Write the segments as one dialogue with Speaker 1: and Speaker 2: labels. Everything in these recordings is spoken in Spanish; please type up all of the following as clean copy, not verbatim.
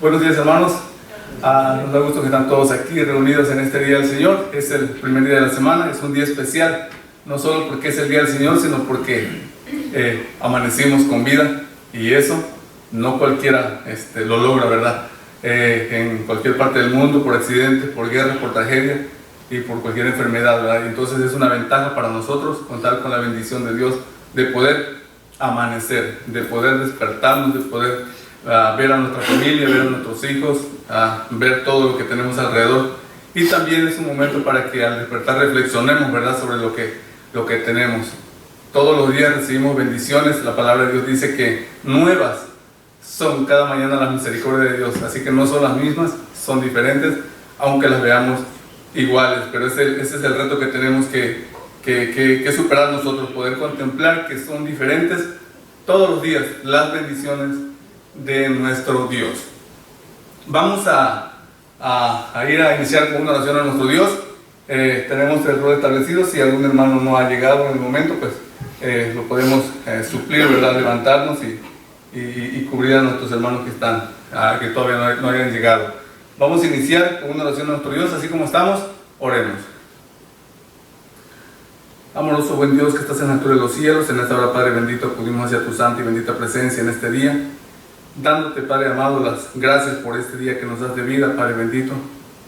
Speaker 1: Buenos días, hermanos. Nos da gusto que están todos aquí reunidos en este día del Señor. Es el primer día de la semana, es un día especial, no solo porque es el día del Señor, sino porque amanecimos con vida, y eso no cualquiera lo logra, ¿verdad? En cualquier parte del mundo, por accidente, por guerra, por tragedia y por cualquier enfermedad, ¿verdad? Entonces es una ventaja para nosotros contar con la bendición de Dios, de poder amanecer, de poder despertarnos, de poder ver a nuestra familia, ver a nuestros hijos, ver todo lo que tenemos alrededor. Y también es un momento para que al despertar reflexionemos, ¿verdad?, sobre lo que tenemos. Todos los días recibimos bendiciones. La palabra de Dios dice que nuevas son cada mañana las misericordias de Dios. Así que no son las mismas, son diferentes, aunque las veamos iguales. Pero ese es el reto que tenemos que superar nosotros, poder contemplar que son diferentes todos los días las bendiciones de nuestro Dios. Vamos a ir a iniciar con una oración a nuestro Dios. Tenemos el rol establecido. Si algún hermano no ha llegado en el momento, pues lo podemos suplir, ¿verdad? Levantarnos y cubrir a nuestros hermanos que todavía no hayan llegado. Vamos a iniciar con una oración a nuestro Dios, así como estamos. Oremos. Amoroso buen Dios que estás en la altura de los cielos, en esta hora, Padre bendito, acudimos hacia tu santa y bendita presencia en este día, dándote, Padre amado, las gracias por este día que nos das de vida, Padre bendito,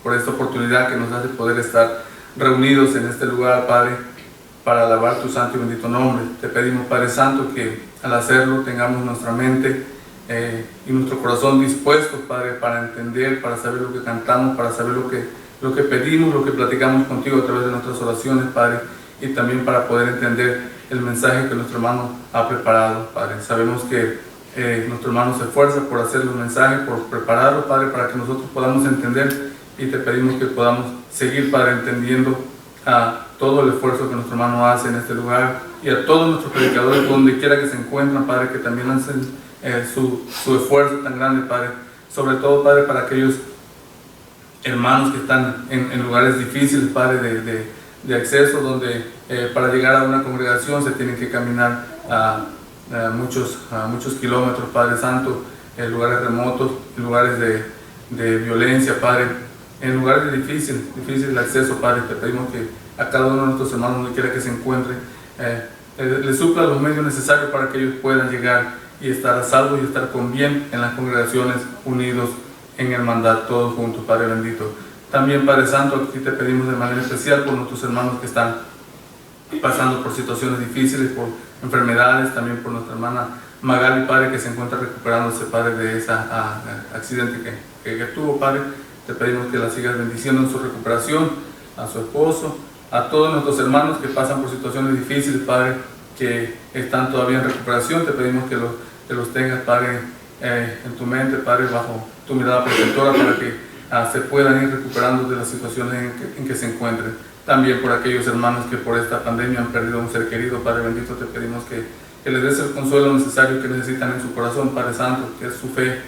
Speaker 1: por esta oportunidad que nos das de poder estar reunidos en este lugar, Padre, para alabar tu santo y bendito nombre. Te pedimos, Padre Santo, que al hacerlo tengamos nuestra mente y nuestro corazón dispuestos, Padre, para entender, para saber lo que cantamos, para saber lo que pedimos, lo que platicamos contigo a través de nuestras oraciones, Padre, y también para poder entender el mensaje que nuestro hermano ha preparado, Padre. Sabemos que nuestro hermano se esfuerza por hacer los mensajes, por prepararlo, Padre, para que nosotros podamos entender, y te pedimos que podamos seguir, Padre, entendiendo todo el esfuerzo que nuestro hermano hace en este lugar, y a todos nuestros predicadores, donde quiera que se encuentran, Padre, que también hacen su esfuerzo tan grande, Padre, sobre todo, Padre, para aquellos hermanos que están en lugares difíciles, Padre, de acceso, donde para llegar a una congregación se tienen que caminar muchos kilómetros, Padre Santo, en lugares remotos, en lugares de violencia, Padre, en lugares de difícil de acceso, Padre. Te pedimos que a cada uno de nuestros hermanos, donde quiera que se encuentre, les supla los medios necesarios para que ellos puedan llegar y estar a salvo y estar con bien en las congregaciones, unidos en hermandad, todos juntos, Padre bendito. También, Padre Santo, aquí te pedimos de manera especial por nuestros hermanos que están pasando por situaciones difíciles, por enfermedades, también por nuestra hermana Magali, Padre, que se encuentra recuperándose, Padre, de ese accidente que tuvo, Padre. Te pedimos que la sigas bendiciendo en su recuperación, a su esposo, a todos nuestros hermanos que pasan por situaciones difíciles, Padre, que están todavía en recuperación. Te pedimos que los tengas, Padre, en tu mente, Padre, bajo tu mirada protectora, para que se puedan ir recuperando de las situaciones en que se encuentren. También por aquellos hermanos que por esta pandemia han perdido a un ser querido, Padre bendito, te pedimos que les des el consuelo necesario que necesitan en su corazón, Padre Santo, que su fe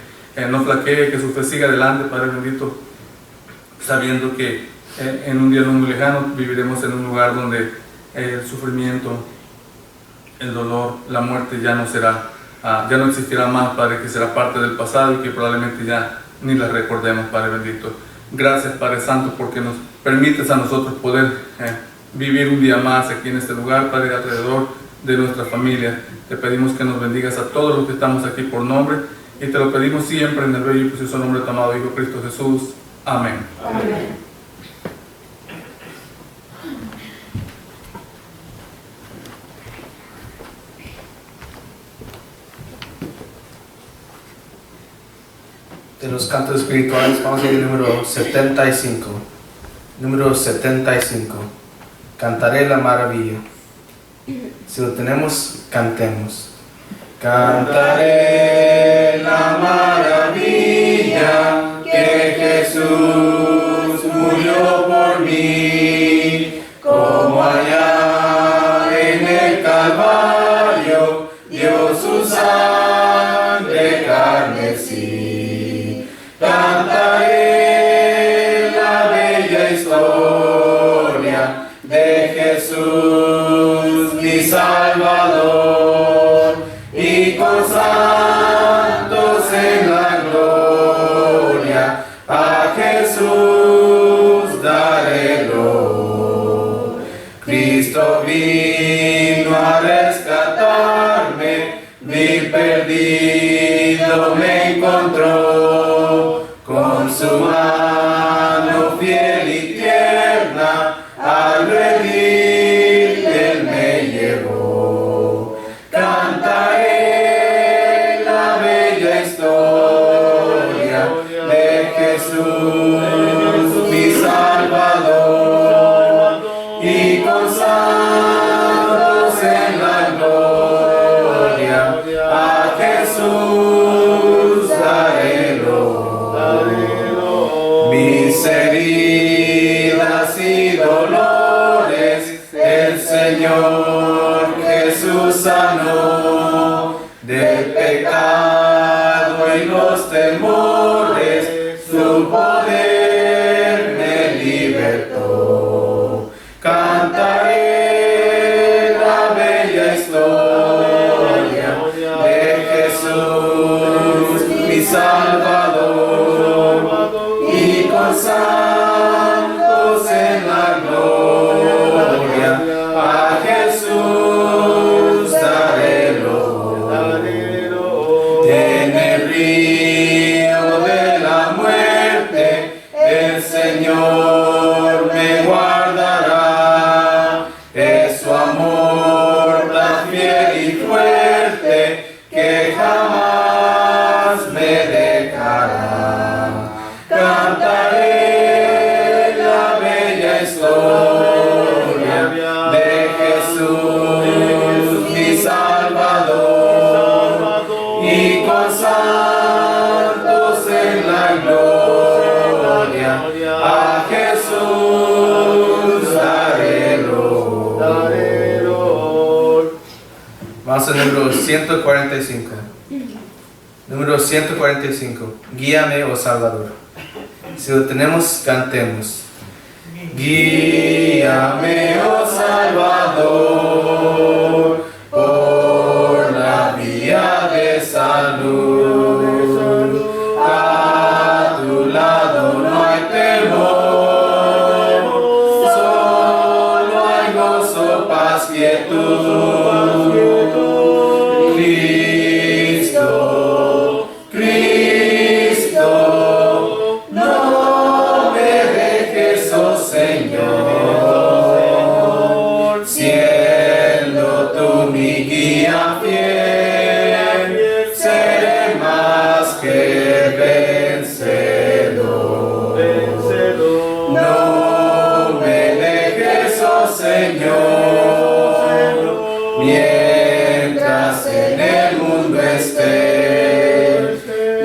Speaker 1: no flaquee, que su fe siga adelante, Padre bendito, sabiendo que en un día no muy lejano viviremos en un lugar donde el sufrimiento, el dolor, la muerte ya no existirá más, Padre, que será parte del pasado y que probablemente ya ni la recordemos, Padre bendito. Gracias, Padre Santo, porque nos permites a nosotros poder vivir un día más aquí en este lugar, Padre, alrededor de nuestra familia. Te pedimos que nos bendigas a todos los que estamos aquí por nombre, y te lo pedimos siempre en el bello y precioso nombre de tu amado Hijo Cristo Jesús. Amén. Amén.
Speaker 2: De los cantos espirituales vamos a ir al número 75. Número 75. Cantaré la maravilla. Si lo tenemos, cantemos. Cantaré la maravilla que Jesús murió por mí, como allá en el Calvario dio su sangre carmesí. Cantaré la bella historia de Jesús, mi Salvador, y con santos en la gloria Cristo vino a rescatarme, vi perdido me encontró, con su mano fiel y tierna, al redil él me llevó. Cantaré la bella historia de Jesús, mi Salvador, y con santos en la gloria a Jesús daré mis heridas y dolores, el Señor Jesús sanó, del pecado y los temores, su poder me libertó. Cantaré la bella historia de Jesús, mi Salvador, y con santos en la gloria a Jesús daré en el río de la muerte el Señor me guardará. Es su amor tan fiel y fuerte que jamás me dejará. Cantaré la bella historia de Jesús, mi Salvador, y con santos en la gloria a Jesús daré honor. Vamos al número 145. Número 145. Guíame, oh Salvador. Si lo tenemos, cantemos. Guíame, oh Salvador, por la vía de salud. A tu lado no hay temor, solo hay gozo, paz, quietud. Cristo, Cristo, no me dejes, oh Señor, siendo tú mi guía fiel, seré más que vencedor. No me dejes, oh Señor, mientras en el mundo esté,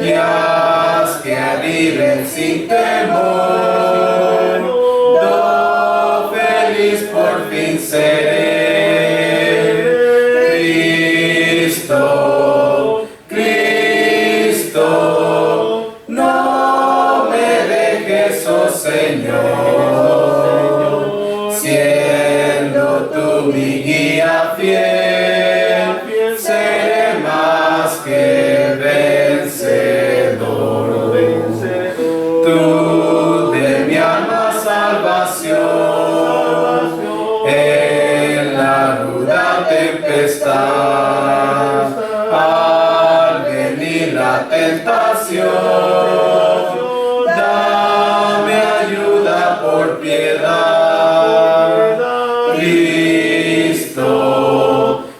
Speaker 2: y haz que aviven sin temor, yo feliz por fin seré. Cristo, Cristo, no me dejes, oh Señor, siendo tú mi guía fiel, seré más que vencedor. Tú de mi alma salvación, en la ruda tempestad, al venir la tentación, dame ayuda por piedad. Cristo,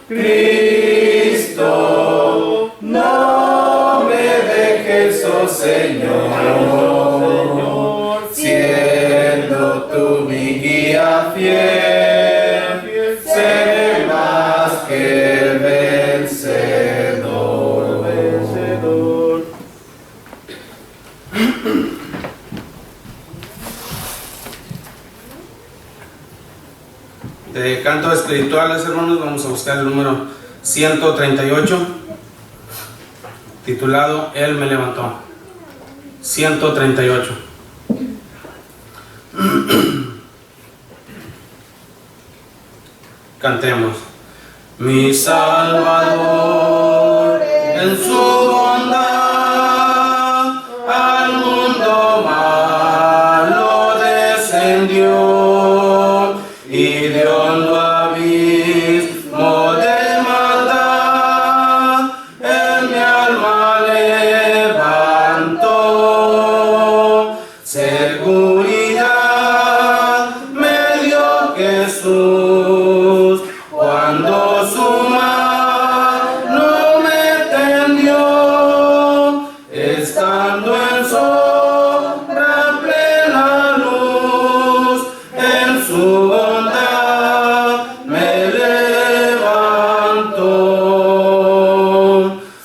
Speaker 2: Cristo, no me dejes, oh Señor, siendo tú mi guía fiel, seré más que vencedor. De cantos espirituales, hermanos, vamos a buscar el número 138, titulado Él me levantó. 138. Cantemos. Mi Salvador, en su bondad, al mundo malo descendió y hediondo abismo de maldad, en mi alma levantó. Seguridad me dio Jesús cuando su mano me tendió, estando en sombra plena luz, en su bondad me levantó.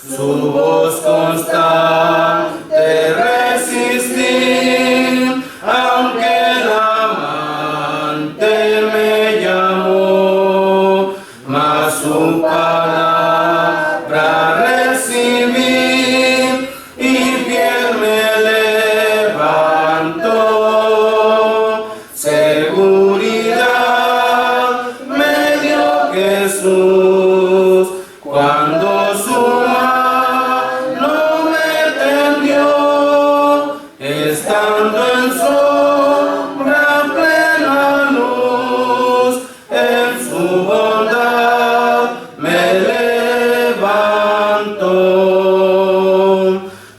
Speaker 2: Su voz constante resistí, aunque el amante me llamó, mas su palabra recibí y fiel me levantó. Seguridad me dio Jesús cuando su mano me tendió, estando en sombra plena luz, en su bondad me levantó.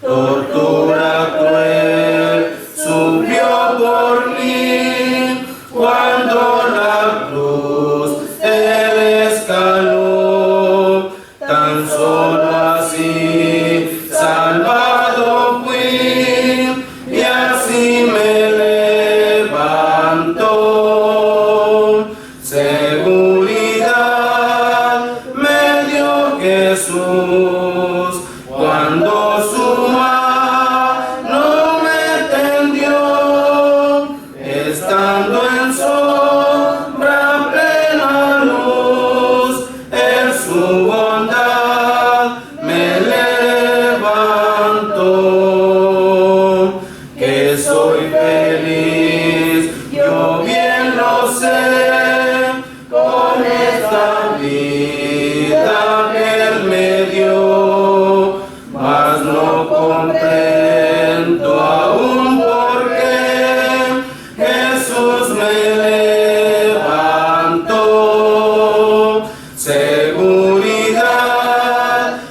Speaker 2: Tortura cruel sufrió por mí, cuando la cruz él escaló, tan solo así salvado fui, y así me levantó. Seguridad me dio Jesús cuando su mano me tendió, estando en sombra plena luz, en su bondad me levantó. Que soy feliz, yo bien lo sé, con esta vida que Él me dio, mas no comprendo aún por qué Jesús me levantó. Seguridad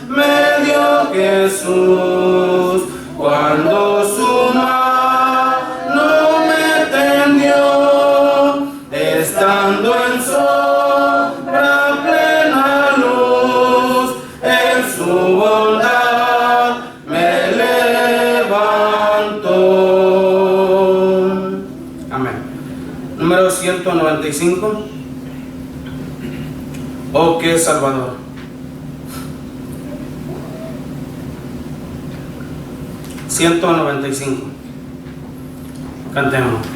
Speaker 2: me dio Jesús cuando su mano me tendió, estando en sombra plena luz, en su bondad me levantó. Amén. Número 195. Oh, qué Salvador. $195. Cantemos.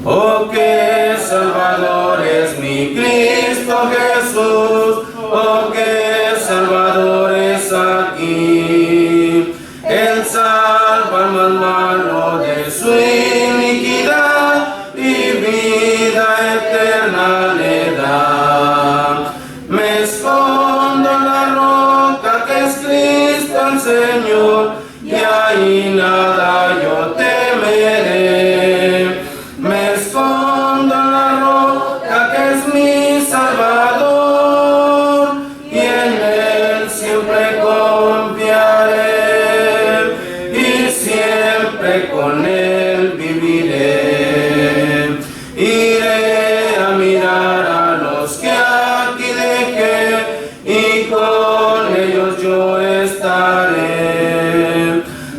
Speaker 2: Oh, qué Salvador es mi Cristo Jesús, oh, qué Salvador es aquí. Él salva al más malo de su iniquidad y vida eterna le da. Me escondo en la roca que es Cristo el Señor, y ahí nada yo temeré. Me escondo en la roca que es mi Salvador, y en Él siempre confiaré, y siempre con Él viviré. Iré a mirar a los que aquí dejé, y con ellos yo estaré.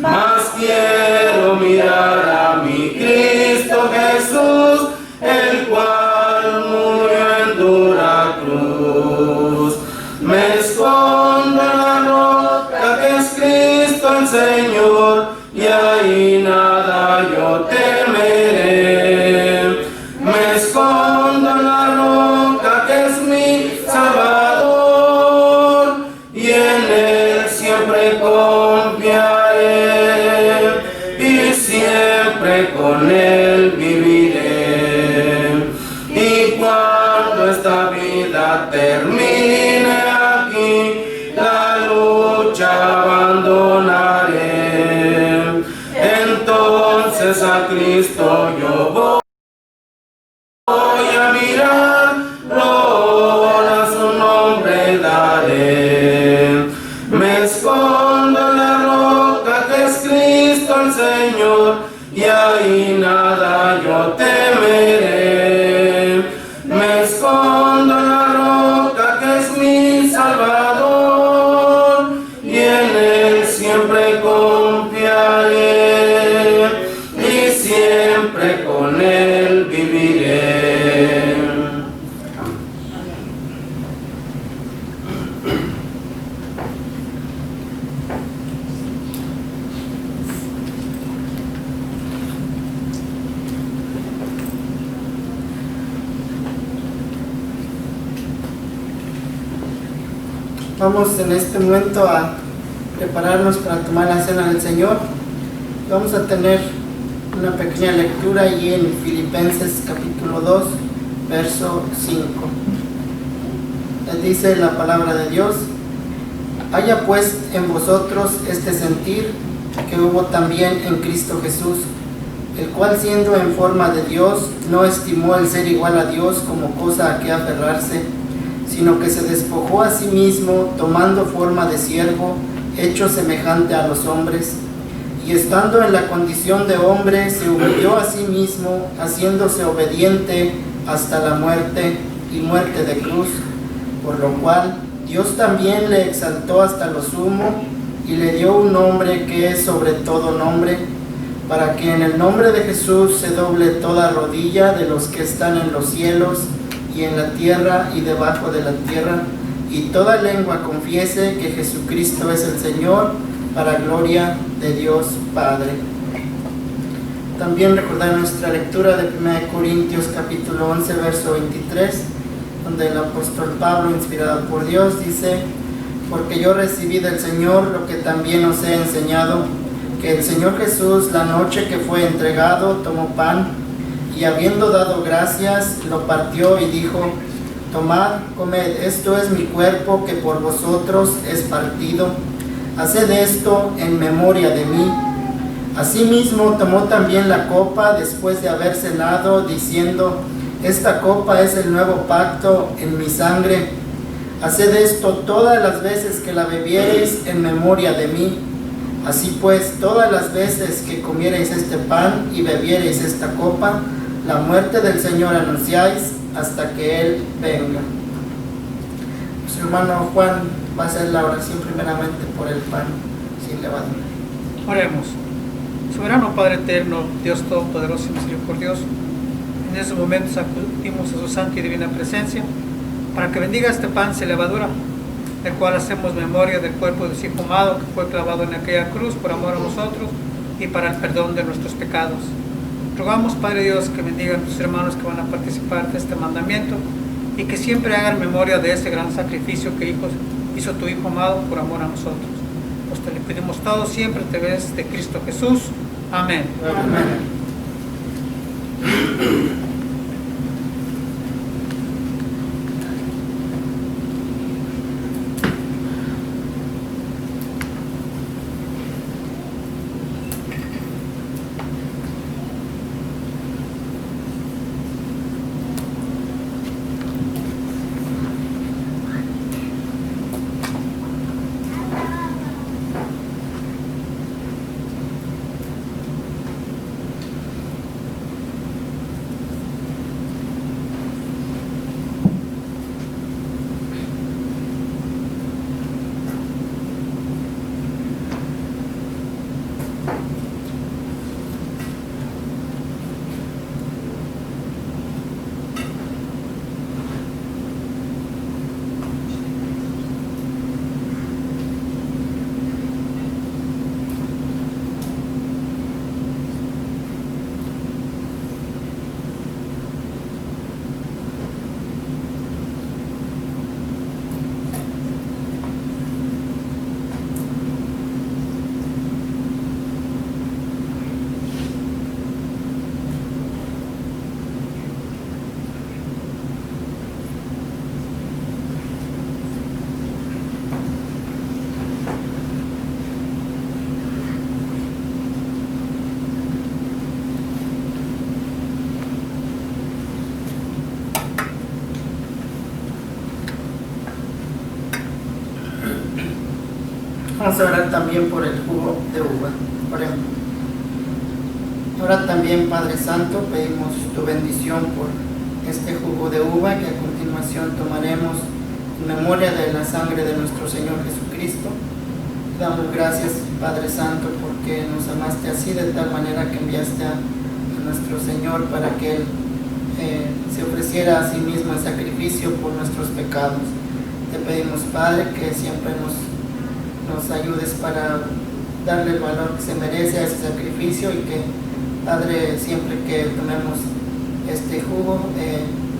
Speaker 2: Mas quiero mirar a mi Cristo Jesús, el cual murió en dura cruz. Me escondo en la roca que es Cristo el Señor, y ahí nada yo temeré. Me escondo en la roca que es mi Salvador, y en Él siempre confiaré, y siempre con Él viviré. Y cuando esta vida termine aquí, la lucha abandonaré. Entonces a Cristo yo voy a mirar,
Speaker 3: Vamos en este momento a prepararnos para tomar la cena del Señor. Vamos a tener una pequeña lectura allí en Filipenses capítulo 2, verso 5. Dice la palabra de Dios: haya pues en vosotros este sentir que hubo también en Cristo Jesús, el cual siendo en forma de Dios, no estimó el ser igual a Dios como cosa a que aferrarse, sino que se despojó a sí mismo, tomando forma de siervo, hecho semejante a los hombres, y estando en la condición de hombre, se humilló a sí mismo, haciéndose obediente hasta la muerte y muerte de cruz, por lo cual Dios también le exaltó hasta lo sumo y le dio un nombre que es sobre todo nombre, para que en el nombre de Jesús se doble toda rodilla de los que están en los cielos y en la tierra y debajo de la tierra, y toda lengua confiese que Jesucristo es el Señor, para gloria de Dios Padre. También recordar nuestra lectura de 1 Corintios capítulo 11, verso 23, donde el apóstol Pablo, inspirado por Dios, dice: porque yo recibí del Señor lo que también os he enseñado, que el Señor Jesús, la noche que fue entregado, tomó pan, y habiendo dado gracias, lo partió y dijo: tomad, comed, esto es mi cuerpo que por vosotros es partido, haced esto en memoria de mí. Asimismo tomó también la copa después de haber cenado, diciendo: esta copa es el nuevo pacto en mi sangre, haced esto todas las veces que la bebiereis en memoria de mí. Así pues, todas las veces que comiereis este pan y bebiereis esta copa, la muerte del Señor anunciáis hasta que Él venga. Nuestro hermano Juan va a hacer la oración primeramente por el pan sin levadura.
Speaker 4: Oremos. Soberano Padre eterno, Dios todopoderoso y misericordioso, en estos momentos acudimos a su santa y divina presencia para que bendiga este pan sin levadura, del cual hacemos memoria del cuerpo de su Hijo amado que fue clavado en aquella cruz por amor a nosotros y para el perdón de nuestros pecados. Rogamos, Padre Dios, que bendiga a tus hermanos que van a participar de este mandamiento y que siempre hagan memoria de ese gran sacrificio que hizo tu Hijo amado por amor a nosotros. Pues te le pedimos todo siempre a través de Cristo Jesús. Amén.
Speaker 3: Amén. Vamos a orar también por el jugo de uva. Oremos. Ahora también, Padre Santo, pedimos tu bendición por este jugo de uva que a continuación tomaremos en memoria de la sangre de nuestro Señor Jesucristo. Damos gracias, Padre Santo, porque nos amaste así, de tal manera que enviaste a nuestro Señor para que Él se ofreciera a sí mismo en sacrificio por nuestros pecados. Te pedimos, Padre, que siempre nos ayudes para darle el valor que se merece a ese sacrificio, y que, Padre, siempre que tomemos este jugo,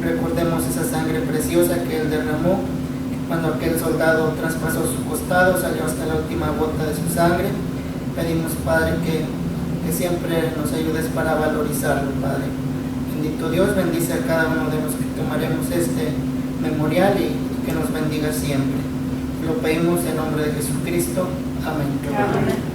Speaker 3: recordemos esa sangre preciosa que Él derramó Cuando aquel soldado traspasó su costado, salió hasta la última gota de su sangre. Pedimos, Padre, que siempre nos ayudes para valorizarlo, Padre. Bendito Dios, bendice a cada uno de los que tomaremos este memorial y que nos bendiga siempre. Lo pedimos en nombre de Jesucristo. Amén.
Speaker 5: Amén.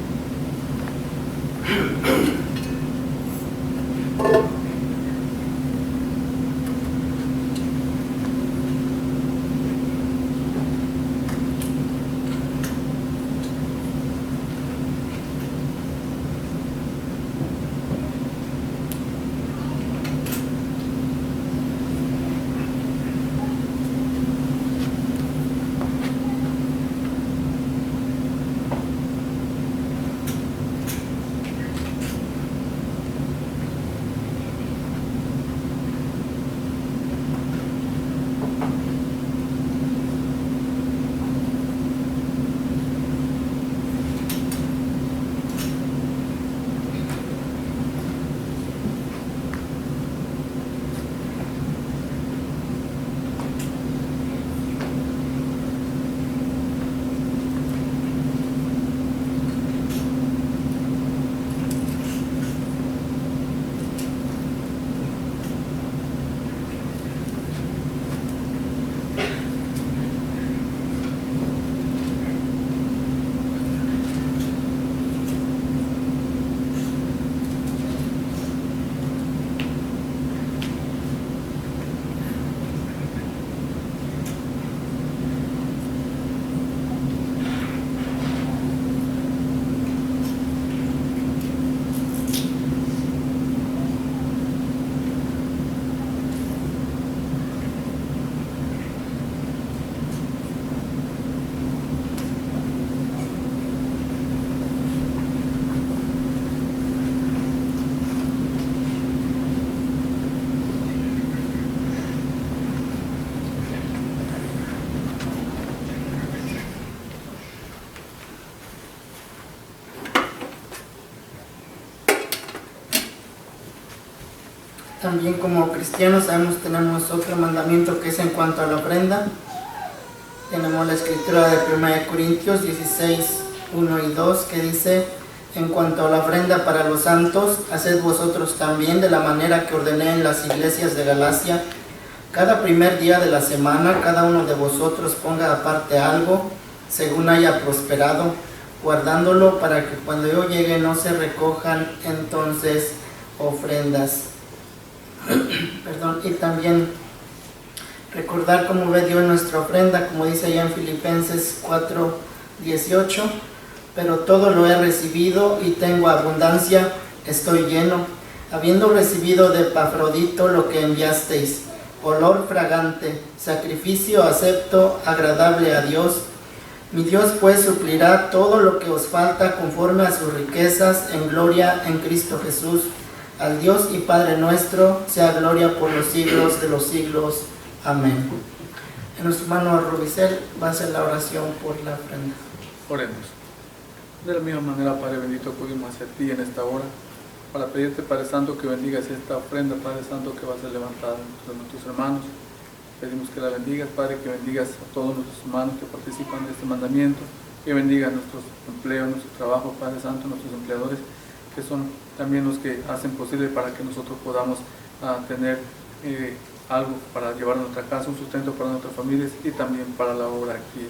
Speaker 3: También como cristianos tenemos otro mandamiento que es en cuanto a la ofrenda. Tenemos la escritura de 1 Corintios 16, 1 y 2 que dice: en cuanto a la ofrenda para los santos, haced vosotros también de la manera que ordené en las iglesias de Galacia. Cada primer día de la semana, cada uno de vosotros ponga aparte algo, según haya prosperado, guardándolo para que cuando yo llegue no se recojan entonces ofrendas. Perdón, y también recordar cómo ve Dios nuestra ofrenda, como dice allá en Filipenses 4:18, pero todo lo he recibido y tengo abundancia, estoy lleno, habiendo recibido de Epafrodito lo que enviasteis, olor fragante, sacrificio acepto, agradable a Dios. Mi Dios pues suplirá todo lo que os falta conforme a sus riquezas en gloria en Cristo Jesús. Al Dios y Padre nuestro sea gloria por los siglos de los siglos. Amén. En nuestro hermano Rubicel va a hacer la oración por la ofrenda.
Speaker 1: Oremos. De la misma manera, Padre bendito, acudimos hacia ti en esta hora para pedirte, Padre Santo, que bendigas esta ofrenda, Padre Santo, que va a ser levantada entre nuestros hermanos. Pedimos que la bendigas, Padre, que bendigas a todos nuestros hermanos que participan de este mandamiento, que bendiga nuestros empleos, nuestro trabajo, Padre Santo, nuestros empleadores, que son también los que hacen posible para que nosotros podamos tener algo para llevar a nuestra casa, un sustento para nuestras familias y también para la obra aquí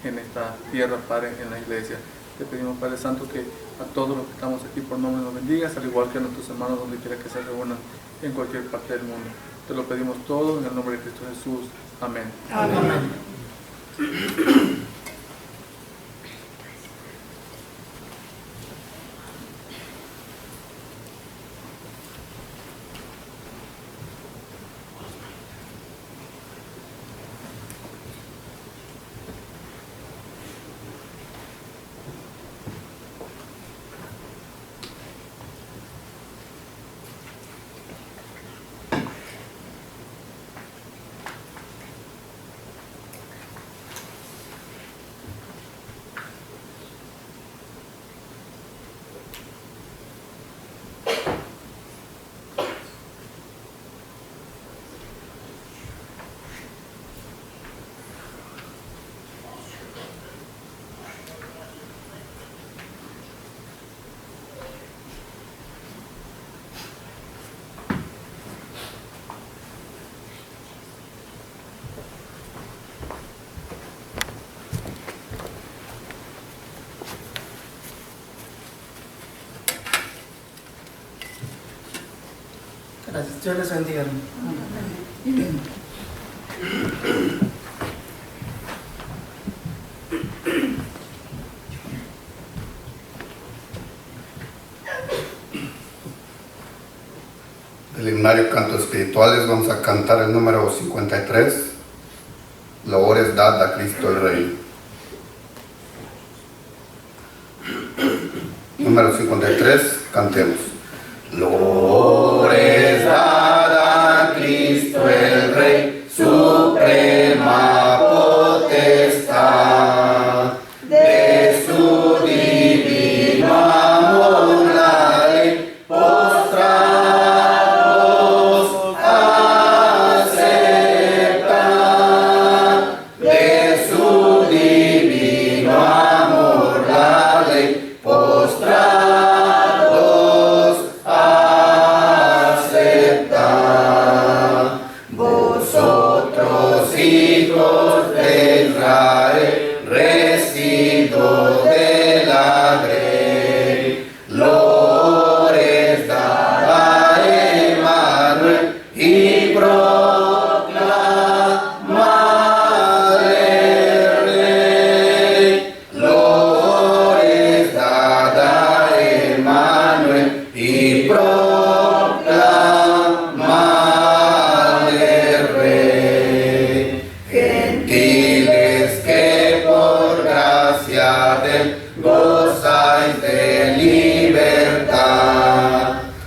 Speaker 1: en esta tierra, Padre, en la iglesia. Te pedimos, Padre Santo, que a todos los que estamos aquí por nombre nos bendigas, al igual que a nuestros hermanos donde quiera que se reúnan en cualquier parte del mundo. Te lo pedimos todo en el nombre de Cristo Jesús. Amén.
Speaker 3: Amén. Gracias. Dios les bendiga, hermano.
Speaker 5: Del himnario Cantos Espirituales vamos a cantar el número 53, Loores dad a Cristo el Rey. Número 53, cantemos. Loores dad a Cristo el Rey, suprema potestad, de su divino amor la ley postrados acepta, de su divino amor la ley postrados acepta. Vosotros hijos de Israel, residuos de la grey, Loores dad a Emmanuel y proclamale Rey. Loores dad a Emmanuel y proclamale Rey. Gentiles que por gracia de él gozáis de libertad,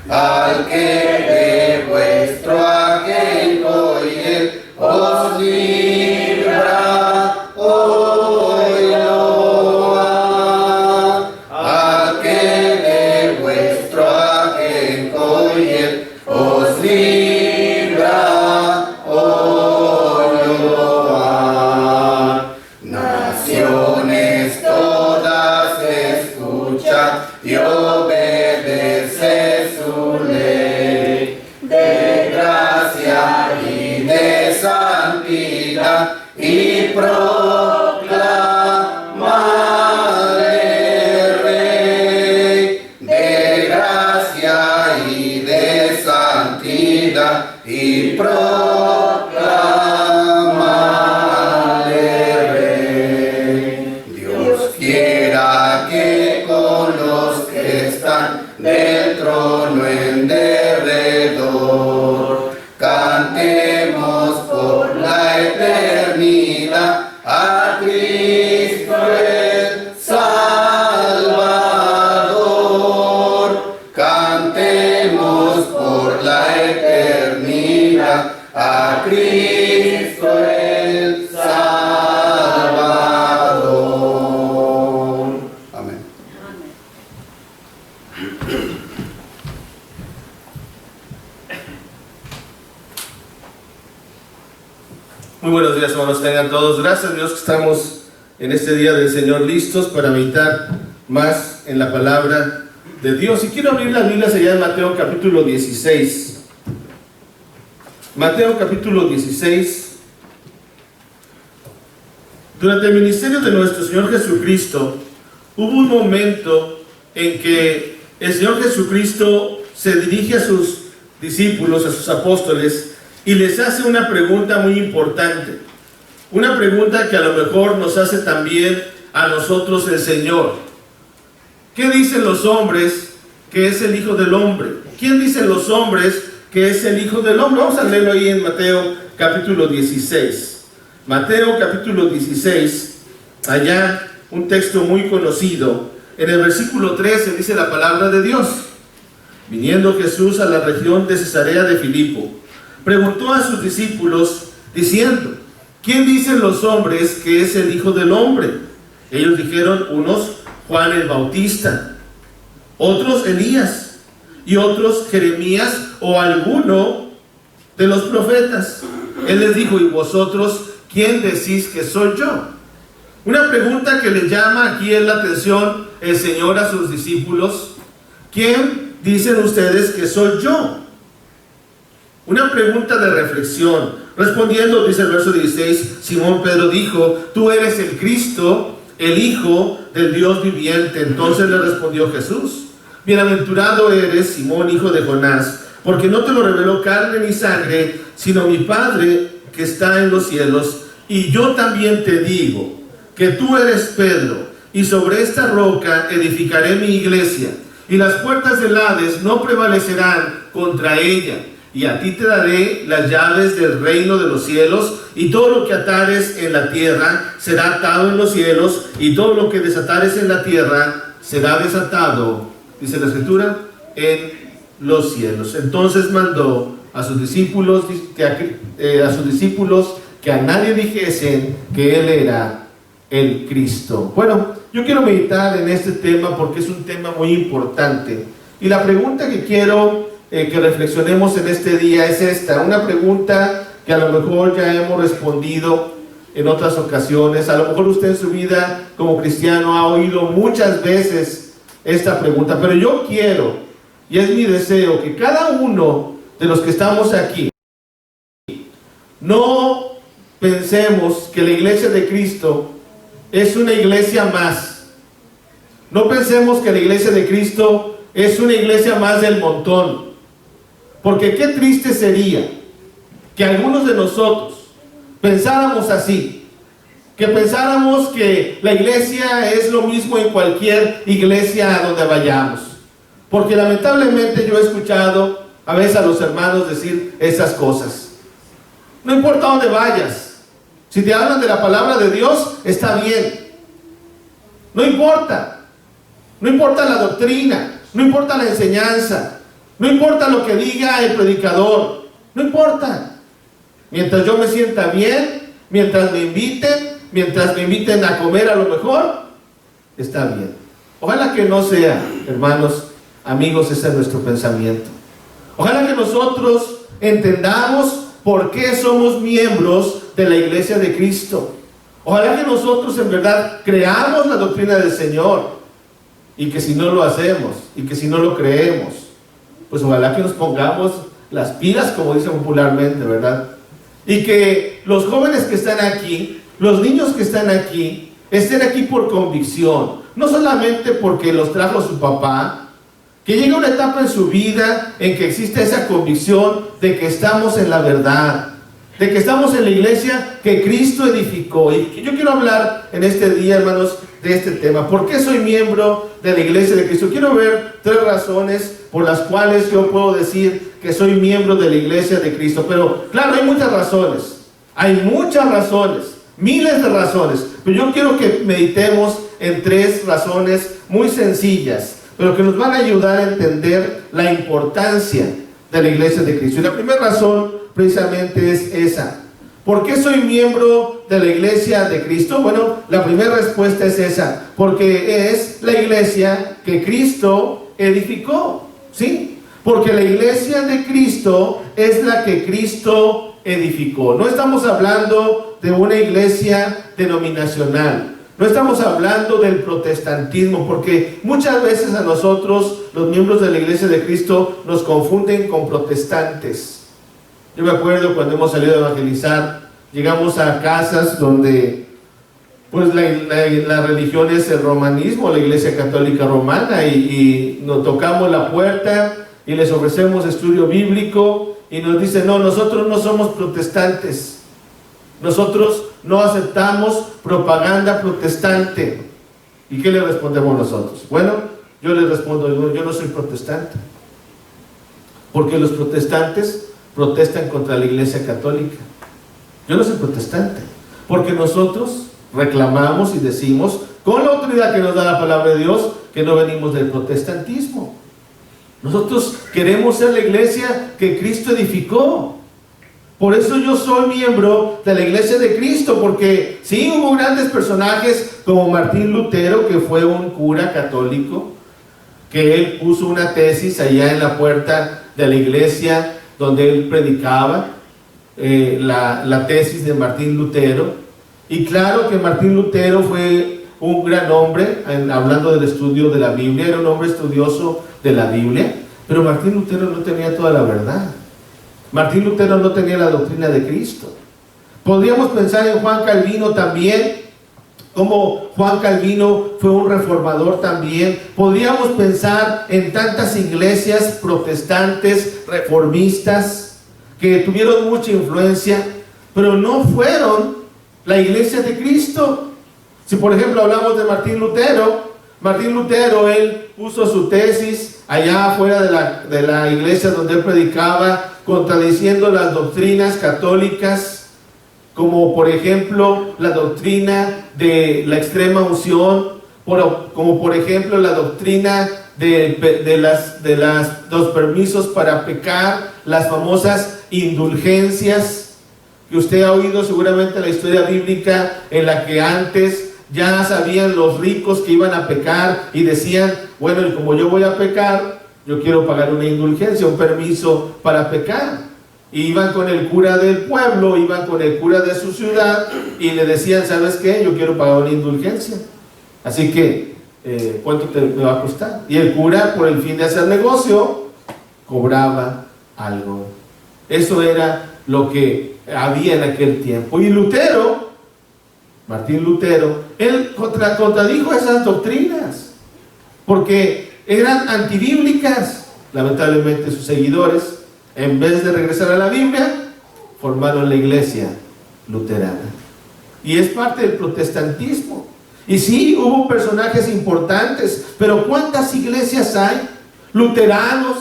Speaker 5: al que de vuestro ajenjo y él os libra, oídlo, al que de vuestro ajenjo y él os libra, oídlo. Naciones todas escuchan y obedece su ley, de gracia y de santidad, y proclamale Rey, de gracia y de santidad, y proclamale Rey. Dios quiera que con los que están del trono en derredor cantemos por la eternidad a Cristo el Salvador. Cantemos por la eternidad a Cristo el Salvador. Amén.
Speaker 2: Muy buenos días, hermanos, tengan todos. Gracias a Dios que estamos en este día del Señor listos para meditar más en la palabra de Dios. Y quiero abrir las Biblias allá en Mateo capítulo 16. Mateo capítulo 16. Durante el ministerio de nuestro Señor Jesucristo, hubo un momento en que el Señor Jesucristo se dirige a sus discípulos, a sus apóstoles, y les hace una pregunta muy importante. Una pregunta que a lo mejor nos hace también a nosotros el Señor. ¿Qué dicen los hombres que es el Hijo del Hombre? ¿Quién dicen los hombres que es el Hijo del Hombre? Vamos a leerlo ahí en Mateo capítulo 16. Mateo capítulo 16, allá un texto muy conocido. En el versículo 13 dice la palabra de Dios. Viniendo Jesús a la región de Cesarea de Filipo, preguntó a sus discípulos diciendo: ¿quién dicen los hombres que es el Hijo del Hombre? Ellos dijeron, unos Juan el Bautista, otros Elías, y otros Jeremías o alguno de los profetas. Él les dijo: ¿y vosotros quién decís que soy yo? Una pregunta que le llama aquí en la atención el Señor a sus discípulos: ¿quién dicen ustedes que soy yo? Una pregunta de reflexión. Respondiendo, dice el verso 16, Simón Pedro dijo: tú eres el Cristo, el Hijo del Dios viviente. Entonces le respondió Jesús: bienaventurado eres, Simón, hijo de Jonás, porque no te lo reveló carne ni sangre, sino mi Padre que está en los cielos. Y yo también te digo que tú eres Pedro, y sobre esta roca edificaré mi iglesia, y las puertas del Hades no prevalecerán contra ella. Y a ti te daré las llaves del reino de los cielos, y todo lo que atares en la tierra será atado en los cielos, y todo lo que desatares en la tierra será desatado, dice la Escritura, en los cielos. Entonces mandó a sus discípulos que a nadie dijesen que él era el Cristo. Bueno, yo quiero meditar en este tema porque es un tema muy importante. Y la pregunta que quiero que reflexionemos en este día es esta, una pregunta que a lo mejor ya hemos respondido en otras ocasiones. A lo mejor usted en su vida como cristiano ha oído muchas veces esta pregunta, pero yo quiero, y es mi deseo, que cada uno de los que estamos aquí no pensemos que la iglesia de Cristo es una iglesia más. No pensemos que la iglesia de Cristo es una iglesia más del montón. Porque qué triste sería que algunos de nosotros pensáramos así, que pensáramos que la iglesia es lo mismo en cualquier iglesia a donde vayamos. Porque lamentablemente yo he escuchado a veces a los hermanos decir esas cosas. No importa dónde vayas, si te hablan de la palabra de Dios, está bien. No importa la doctrina, no importa la enseñanza, no importa lo que diga el predicador, no importa. Mientras yo me sienta bien, mientras me inviten a comer a lo mejor, está bien. Ojalá que no sea, hermanos, amigos, ese es nuestro pensamiento. Ojalá que nosotros entendamos por qué somos miembros de la iglesia de Cristo. Ojalá que nosotros en verdad creamos la doctrina del Señor, y que si no lo hacemos, y que si no lo creemos, pues ojalá que nos pongamos las pilas, como dicen popularmente, ¿verdad? Y que los jóvenes que están aquí, los niños que están aquí, estén aquí por convicción, no solamente porque los trajo su papá, que llegue una etapa en su vida en que existe esa convicción de que estamos en la verdad, de que estamos en la iglesia que Cristo edificó. Y yo quiero hablar en este día, hermanos, de este tema. ¿Por qué soy miembro de la iglesia de Cristo? Quiero ver 3 razones por las cuales yo puedo decir que soy miembro de la iglesia de Cristo. Pero claro, hay muchas razones, miles de razones, pero yo quiero que meditemos en 3 razones muy sencillas, pero que nos van a ayudar a entender la importancia de la iglesia de Cristo. Y la primera razón precisamente es esa. ¿Por qué soy miembro de la iglesia de Cristo? Bueno, la primera respuesta es esa, porque es la iglesia que Cristo edificó, ¿sí? Porque la iglesia de Cristo es la que Cristo edificó. No estamos hablando de una iglesia denominacional, no estamos hablando del protestantismo, porque muchas veces a nosotros, los miembros de la iglesia de Cristo, nos confunden con protestantes. Yo me acuerdo cuando hemos salido a evangelizar, llegamos a casas donde pues la religión es el romanismo, la iglesia católica romana, y nos tocamos la puerta y les ofrecemos estudio bíblico y nos dicen, no, nosotros no somos protestantes, nosotros no aceptamos propaganda protestante. ¿Y qué le respondemos nosotros? Bueno, yo les respondo, yo no soy protestante, porque los protestantes protestan contra la iglesia católica. Yo no soy protestante, porque nosotros reclamamos y decimos, con la autoridad que nos da la palabra de Dios, que no venimos del protestantismo. Nosotros queremos ser la iglesia que Cristo edificó. Por eso yo soy miembro de la iglesia de Cristo, porque sí, hubo grandes personajes como Martín Lutero, que fue un cura católico, que él puso una tesis allá en la puerta de la iglesia donde él predicaba, la tesis de Martín Lutero. Y claro que Martín Lutero fue un gran hombre, hablando del estudio de la Biblia, era un hombre estudioso de la Biblia, pero Martín Lutero no tenía toda la verdad. Martín Lutero no tenía la doctrina de Cristo. Podríamos pensar en Juan Calvino también, como Juan Calvino fue un reformador también. Podríamos pensar en tantas iglesias protestantes, reformistas, que tuvieron mucha influencia, pero no fueron la iglesia de Cristo. Si por ejemplo hablamos de Martín Lutero, él puso su tesis allá afuera de la iglesia donde él predicaba, contradiciendo las doctrinas católicas, como por ejemplo la doctrina de la extrema unción, como por ejemplo la doctrina de los permisos para pecar, las famosas indulgencias, que usted ha oído seguramente la historia bíblica, en la que antes ya sabían los ricos que iban a pecar y decían, bueno, y como yo voy a pecar, yo quiero pagar una indulgencia, un permiso para pecar. Y iban con el cura del pueblo, iban con el cura de su ciudad y le decían, ¿sabes qué? Yo quiero pagar una indulgencia. Así que, ¿cuánto me va a costar? Y el cura, por el fin de hacer negocio, cobraba algo. Eso era lo que había en aquel tiempo. Y Lutero, Martín Lutero, él contradijo esas doctrinas, porque eran antibíblicas. Lamentablemente sus seguidores, en vez de regresar a la Biblia, formaron la iglesia luterana. Y es parte del protestantismo. Y sí, hubo personajes importantes, pero ¿cuántas iglesias hay? Luteranos,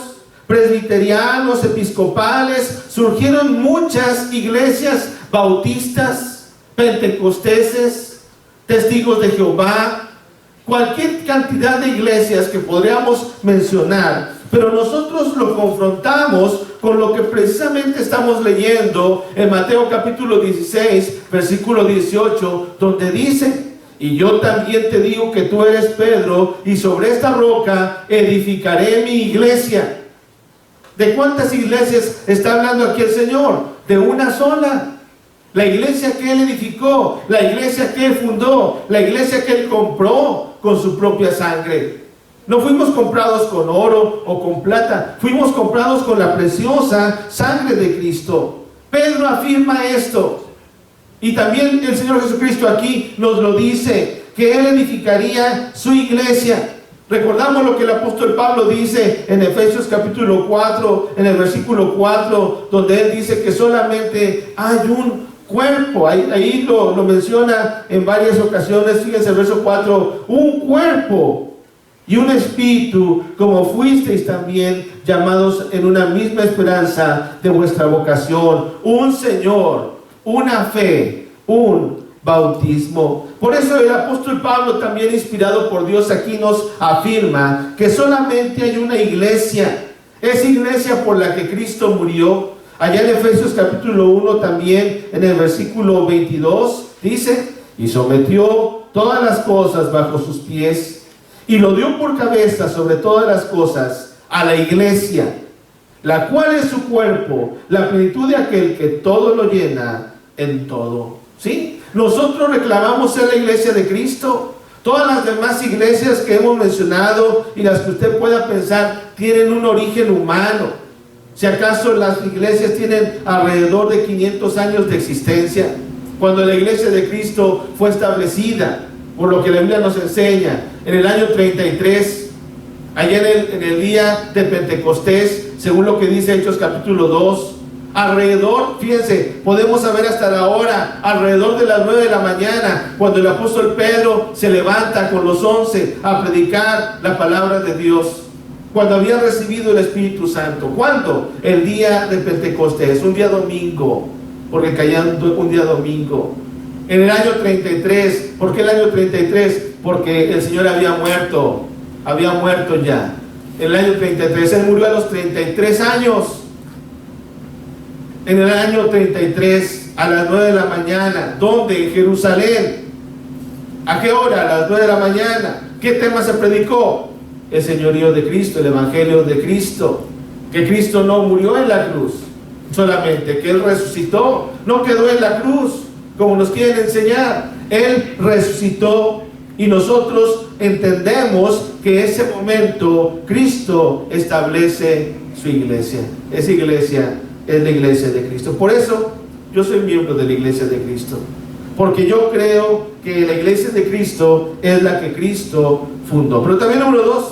Speaker 2: presbiterianos, episcopales, surgieron muchas iglesias bautistas, pentecosteses, testigos de Jehová, cualquier cantidad de iglesias que podríamos mencionar, pero nosotros lo confrontamos con lo que precisamente estamos leyendo en Mateo capítulo 16, versículo 18, donde dice: y yo también te digo que tú eres Pedro, y sobre esta roca edificaré mi iglesia. ¿De cuántas iglesias está hablando aquí el Señor? De una sola. La iglesia que Él edificó, la iglesia que Él fundó, la iglesia que Él compró con su propia sangre. No fuimos comprados con oro o con plata, fuimos comprados con la preciosa sangre de Cristo. Pedro afirma esto. Y también el Señor Jesucristo aquí nos lo dice, que Él edificaría su iglesia. Recordamos lo que el apóstol Pablo dice en Efesios capítulo 4, en el versículo 4, donde él dice que solamente hay un cuerpo. Ahí lo menciona en varias ocasiones. Fíjense el verso 4, un cuerpo y un espíritu, como fuisteis también llamados en una misma esperanza de vuestra vocación, un Señor, una fe, un bautismo. Por eso el apóstol Pablo, también inspirado por Dios, aquí nos afirma que solamente hay una iglesia, esa iglesia por la que Cristo murió. Allá en Efesios capítulo 1 también, en el versículo 22, dice: y sometió todas las cosas bajo sus pies, y lo dio por cabeza sobre todas las cosas a la iglesia, la cual es su cuerpo, la plenitud de aquel que todo lo llena en todo. ¿Sí? Nosotros reclamamos ser la iglesia de Cristo. Todas las demás iglesias que hemos mencionado y las que usted pueda pensar tienen un origen humano. Si acaso las iglesias tienen alrededor de 500 años de existencia, cuando la iglesia de Cristo fue establecida, por lo que la Biblia nos enseña, en el año 33, allá en el día de Pentecostés, según lo que dice Hechos capítulo 2, alrededor, fíjense, podemos saber hasta la hora, alrededor de las 9 de la mañana, cuando el apóstol Pedro se levanta con los 11 a predicar la palabra de Dios, cuando habían recibido el Espíritu Santo. ¿Cuándo? El día de Pentecostés, un día domingo, porque caía un día domingo. En el año 33, ¿por qué el año 33? Porque el Señor había muerto ya. En el año 33, Él murió a los 33 años. En el año 33, a las 9 de la mañana, ¿dónde? En Jerusalén. ¿A qué hora? A las 9 de la mañana. ¿Qué tema se predicó? El señorío de Cristo, el evangelio de Cristo. Que Cristo no murió en la cruz solamente, que Él resucitó. No quedó en la cruz, como nos quieren enseñar. Él resucitó, y nosotros entendemos que en ese momento Cristo establece su iglesia. Esa iglesia es la iglesia de Cristo. Por eso yo soy miembro de la iglesia de Cristo, porque yo creo que la iglesia de Cristo es la que Cristo fundó. Pero también número 2,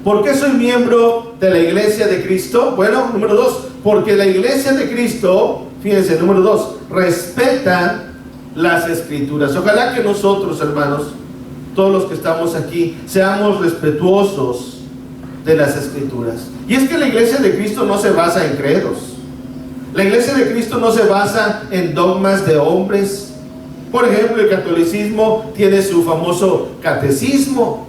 Speaker 2: ¿por qué soy miembro de la iglesia de Cristo? Bueno, número 2, porque la iglesia de Cristo, fíjense, número 2, respeta las escrituras. Ojalá que nosotros, hermanos, todos los que estamos aquí, seamos respetuosos de las escrituras. Y es que la iglesia de Cristo no se basa en credos. La iglesia de Cristo no se basa en dogmas de hombres. Por ejemplo, el catolicismo tiene su famoso catecismo.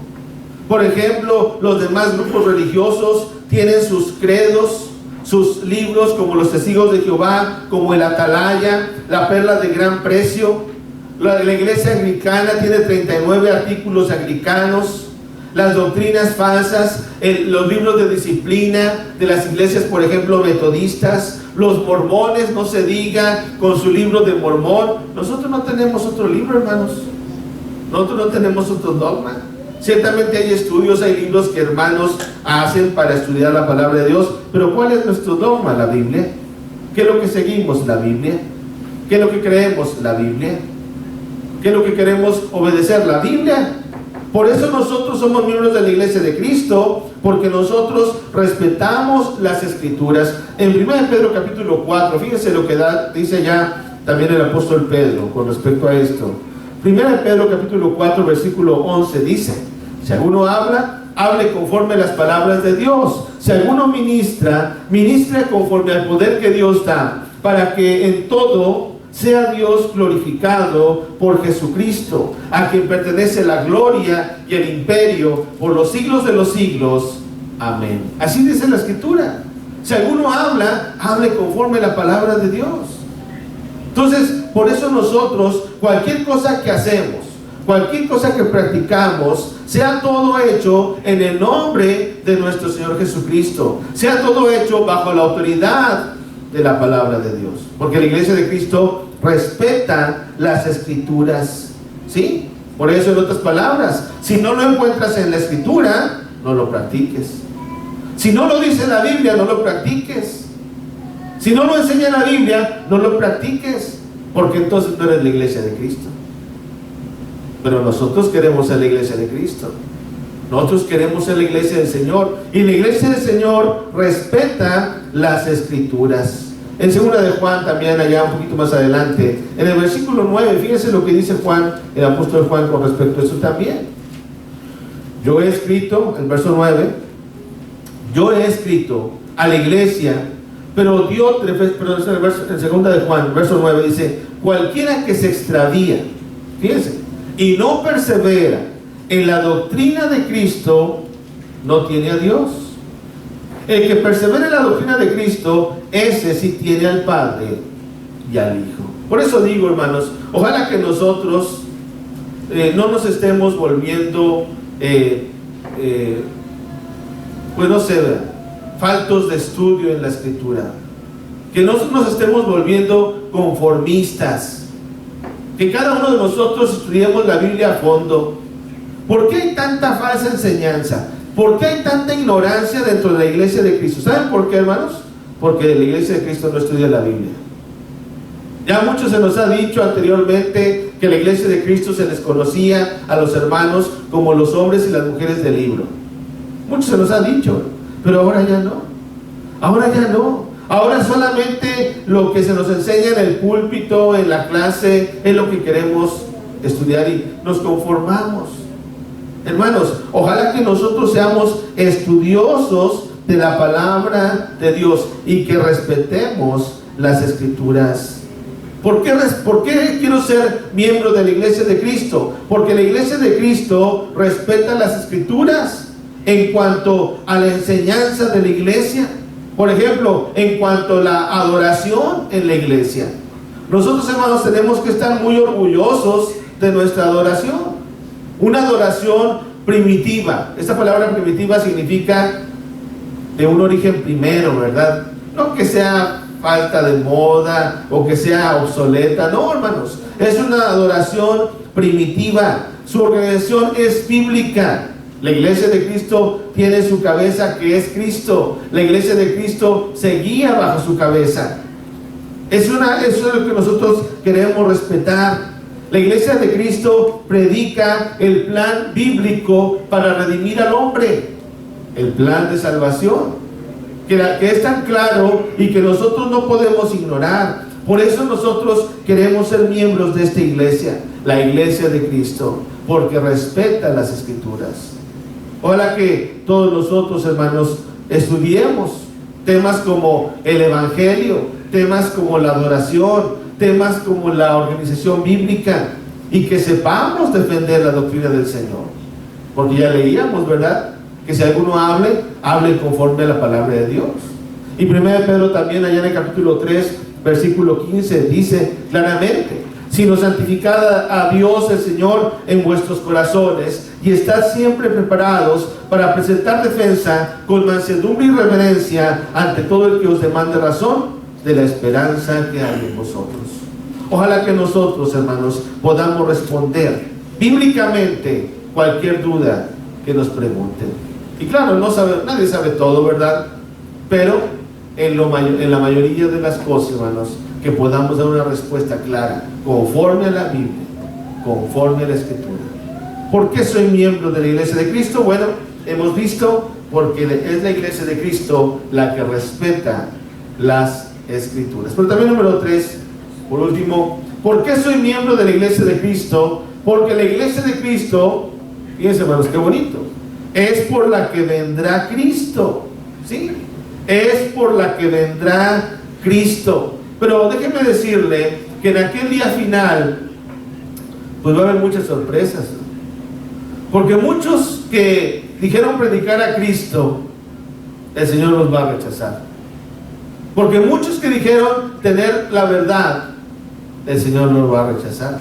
Speaker 2: Por ejemplo, los demás grupos religiosos tienen sus credos, sus libros, como los Testigos de Jehová, como el Atalaya, la Perla de Gran Precio. La iglesia anglicana tiene 39 artículos anglicanos. Las doctrinas falsas, los libros de disciplina de las iglesias, por ejemplo, metodistas, los mormones, no se diga, con su libro de Mormón. Nosotros no tenemos otro libro, hermanos. Nosotros no tenemos otro dogma. Ciertamente hay estudios, hay libros que hermanos hacen para estudiar la palabra de Dios, pero ¿cuál es nuestro dogma? La Biblia. ¿Qué es lo que seguimos? La Biblia. ¿Qué es lo que creemos? La Biblia. ¿Qué es lo que queremos obedecer? La Biblia. Por eso nosotros somos miembros de la iglesia de Cristo, porque nosotros respetamos las escrituras. En 1 Pedro capítulo 4, fíjense lo que dice ya también el apóstol Pedro con respecto a esto. 1 Pedro capítulo 4 versículo 11 dice: si alguno habla, hable conforme a las palabras de Dios. Si alguno ministra, ministre conforme al poder que Dios da, para que en todo sea Dios glorificado por Jesucristo, a quien pertenece la gloria y el imperio por los siglos de los siglos. Amén. Así dice la Escritura. Si alguno habla, hable conforme a la palabra de Dios. Entonces, por eso nosotros, cualquier cosa que hacemos, cualquier cosa que practicamos, sea todo hecho en el nombre de nuestro Señor Jesucristo, sea todo hecho bajo la autoridad de la palabra de Dios, porque la iglesia de Cristo respeta las escrituras, ¿sí? Por eso, en otras palabras, si no lo encuentras en la escritura, no lo practiques. Si no lo dice la Biblia, no lo practiques. Si no lo enseña la Biblia, no lo practiques, porque entonces no eres la iglesia de Cristo. Pero nosotros queremos ser la iglesia de Cristo. Nosotros queremos ser la iglesia del Señor, y la iglesia del Señor respeta las escrituras. En 2 de Juan, también allá un poquito más adelante, en el versículo 9, fíjense lo que dice Juan, el apóstol Juan, con respecto a eso también. Yo he escrito, el verso 9, yo he escrito a la iglesia, pero Dios, en 2 de Juan, verso 9, dice: cualquiera que se extravía, fíjense, y no persevera en la doctrina de Cristo, no tiene a Dios. El que persevera en la doctrina de Cristo, ese sí tiene al Padre y al Hijo. Por eso digo, hermanos, ojalá que nosotros no nos estemos volviendo, pues no sé, faltos de estudio en la Escritura. Que no nos estemos volviendo conformistas. Que cada uno de nosotros estudiemos la Biblia a fondo. ¿Por qué hay tanta falsa enseñanza? ¿Por qué hay tanta ignorancia dentro de la iglesia de Cristo? ¿Saben por qué, hermanos? Porque la iglesia de Cristo no estudia la Biblia. Ya mucho se nos ha dicho anteriormente que la iglesia de Cristo se les conocía a los hermanos como los hombres y las mujeres del libro. Mucho se nos ha dicho, pero ahora ya no. Ahora ya no. Ahora solamente lo que se nos enseña en el púlpito, en la clase, es lo que queremos estudiar y nos conformamos. Hermanos, ojalá que nosotros seamos estudiosos de la palabra de Dios y que respetemos las escrituras. ¿Por qué quiero ser miembro de la iglesia de Cristo? Porque la iglesia de Cristo respeta las escrituras en cuanto a la enseñanza de la iglesia. Por ejemplo, en cuanto a la adoración en la iglesia. Nosotros, hermanos, tenemos que estar muy orgullosos de nuestra adoración. Una adoración primitiva. Esta palabra primitiva significa de un origen primero, ¿verdad? No que sea falta de moda o que sea obsoleta, no, hermanos. Es una adoración primitiva. Su organización es bíblica. La iglesia de Cristo tiene su cabeza, que es Cristo. La iglesia de Cristo se guía bajo su cabeza.
Speaker 6: Eso es lo que nosotros queremos respetar. La iglesia de Cristo predica el plan bíblico para redimir al hombre, el plan de salvación, que es tan claro y que nosotros no podemos ignorar. Por eso nosotros queremos ser miembros de esta iglesia, la iglesia de Cristo, porque respeta las Escrituras. Ojalá que todos nosotros, hermanos, estudiemos temas como el Evangelio, temas como la adoración, temas como la organización bíblica, y que sepamos defender la doctrina del Señor. Porque ya leíamos, ¿verdad?, que si alguno hable conforme a la palabra de Dios. Y 1 Pedro también, allá en el capítulo 3, versículo 15, dice claramente: sino santificad a Dios el Señor en vuestros corazones, y estad siempre preparados para presentar defensa con mansedumbre y reverencia ante todo el que os demande razón de la esperanza que hay en vosotros. Ojalá que nosotros, hermanos, podamos responder bíblicamente cualquier duda que nos pregunten. Y claro, nadie sabe todo, ¿verdad? Pero en la mayoría de las cosas, hermanos, que podamos dar una respuesta clara, conforme a la Biblia, conforme a la Escritura. ¿Por qué soy miembro de la iglesia de Cristo? Bueno, hemos visto, porque es la iglesia de Cristo la que respeta las Escrituras. Pero también número 3, por último, ¿por qué soy miembro de la iglesia de Cristo? Porque la iglesia de Cristo, fíjense, hermanos, qué bonito, es por la que vendrá Cristo, ¿sí? Es por la que vendrá Cristo. Pero déjeme decirle que en aquel día final, pues va a haber muchas sorpresas, ¿no? Porque muchos que dijeron predicar a Cristo, el Señor los va a rechazar. Porque muchos que dijeron tener la verdad, el Señor los va a rechazar.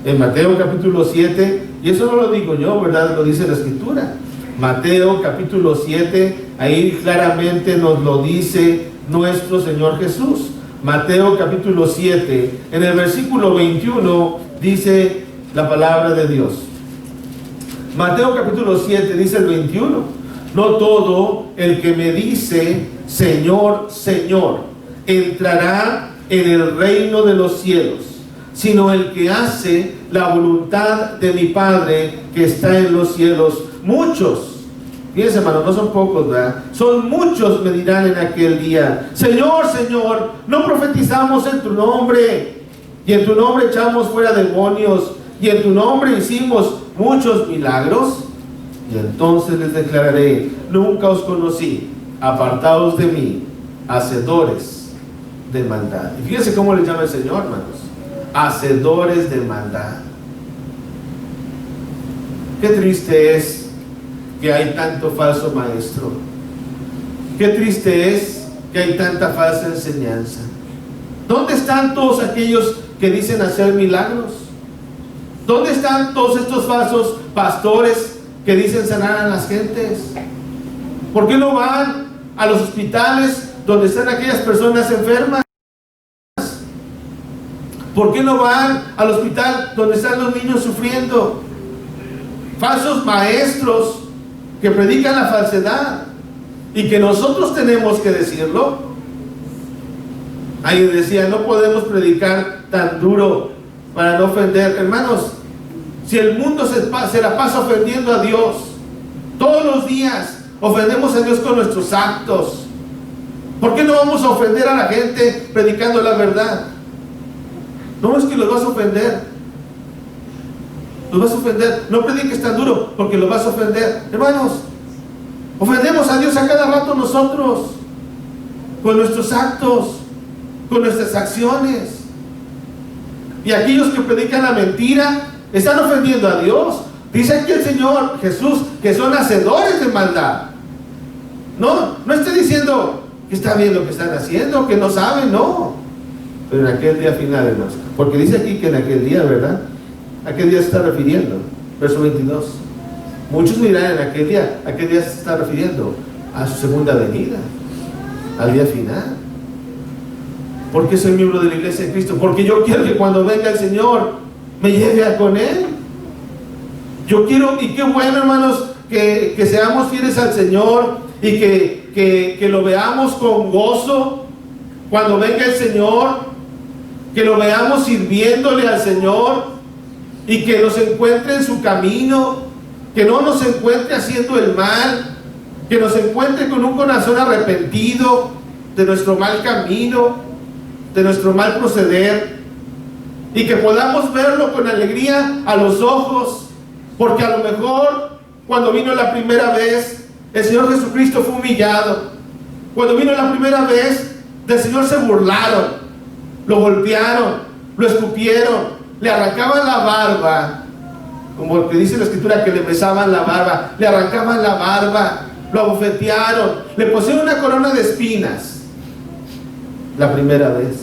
Speaker 6: En Mateo capítulo 7, y eso no lo digo yo, ¿verdad?, lo dice la Escritura. Mateo capítulo 7, ahí claramente nos lo dice nuestro Señor Jesús. Mateo capítulo 7, en el versículo 21, dice la palabra de Dios. Mateo capítulo 7, dice el 21: no todo el que me dice Señor, Señor, entrará en el reino de los cielos, sino el que hace la voluntad de mi Padre que está en los cielos. Muchos, fíjense, hermano, no son pocos, ¿verdad? Son muchos, me dirán en aquel día: Señor, Señor, no profetizamos en tu nombre, y en tu nombre echamos fuera demonios, y en tu nombre hicimos muchos milagros. Y entonces les declararé: nunca os conocí, apartaos de mí, hacedores de maldad. Y fíjense cómo les llama el Señor, hermanos: hacedores de maldad. Qué triste es que hay tanto falso maestro. Qué triste es que hay tanta falsa enseñanza. ¿Dónde están todos aquellos que dicen hacer milagros? ¿Dónde están todos estos falsos pastores que dicen sanar a las gentes? ¿Por qué no van a los hospitales donde están aquellas personas enfermas? ¿Por qué no van al hospital donde están los niños sufriendo? Falsos maestros que predican la falsedad y que nosotros tenemos que decirlo. Alguien decía: no podemos predicar tan duro para no ofender. Hermanos, si el mundo se la pasa ofendiendo a Dios todos los días, ofendemos a Dios con nuestros actos, ¿por qué no vamos a ofender a la gente predicando la verdad? No es que los vas a ofender, los vas a ofender. No prediques tan duro porque los vas a ofender. Hermanos, ofendemos a Dios a cada rato nosotros, con nuestros actos, con nuestras acciones. Y aquellos que predican la mentira están ofendiendo a Dios. Dice aquí el Señor Jesús que son hacedores de maldad. No estoy diciendo que está bien lo que están haciendo, que no saben, no. Pero en aquel día final, hermanos, porque dice aquí que en aquel día, ¿verdad? ¿A qué día se está refiriendo? Verso 22. Muchos mirarán en aquel día. ¿A qué día se está refiriendo? A su segunda venida, al día final. ¿Por qué soy miembro de la iglesia de Cristo? Porque yo quiero que cuando venga el Señor me lleve con Él. Yo quiero, y qué bueno, hermanos, que seamos fieles al Señor y que lo veamos con gozo cuando venga el Señor. que lo veamos sirviéndole al Señor y que nos encuentre en su camino, que no nos encuentre haciendo el mal, que nos encuentre con un corazón arrepentido de nuestro mal camino, de nuestro mal proceder, y que podamos verlo con alegría a los ojos, porque a lo mejor cuando vino la primera vez, el Señor Jesucristo fue humillado. Cuando vino la primera vez, del Señor se burlaron, lo golpearon, lo escupieron, le arrancaban la barba, como que dice la Escritura que le besaban la barba, le arrancaban la barba, lo abofetearon, le pusieron una corona de espinas. La primera vez.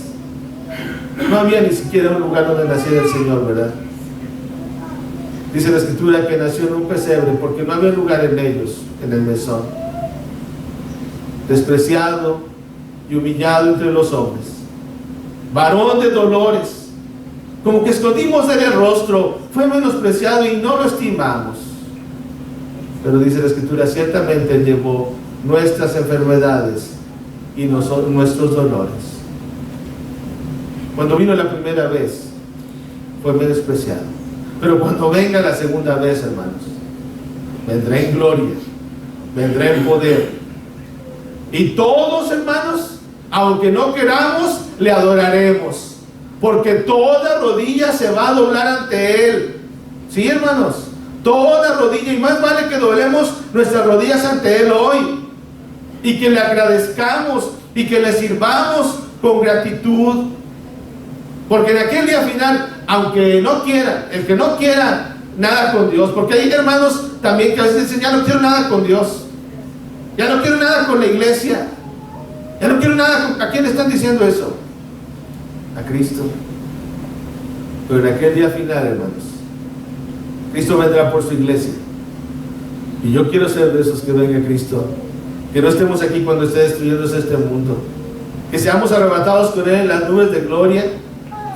Speaker 6: No había ni siquiera un lugar donde naciera el Señor, ¿verdad? Dice la Escritura que nació en un pesebre porque no había lugar en ellos, en el mesón. Despreciado y humillado entre los hombres, varón de dolores, como que escondimos en el rostro, fue menospreciado y no lo estimamos. Pero dice la Escritura, ciertamente Él llevó nuestras enfermedades y nuestros dolores. Cuando vino la primera vez, fue menospreciado. Pero cuando venga la segunda vez, hermanos, vendrá en gloria, vendrá en poder. Y todos, hermanos, aunque no queramos, le adoraremos, porque toda rodilla se va a doblar ante Él. ¿Sí, hermanos? Toda rodilla, y más vale que doblemos nuestras rodillas ante Él hoy, y que le agradezcamos, y que le sirvamos con gratitud. Porque en aquel día final, aunque no quiera, el que no quiera nada con Dios, porque hay hermanos también que a veces dicen, ya no quiero nada con Dios, ya no quiero nada con la iglesia, ya no quiero nada con... ¿A quién le están diciendo eso? A Cristo. Pero en aquel día final, hermanos, Cristo vendrá por su iglesia, y yo quiero ser de esos que venga Cristo, que no estemos aquí cuando esté destruyéndose este mundo, que seamos arrebatados con Él en las nubes de gloria,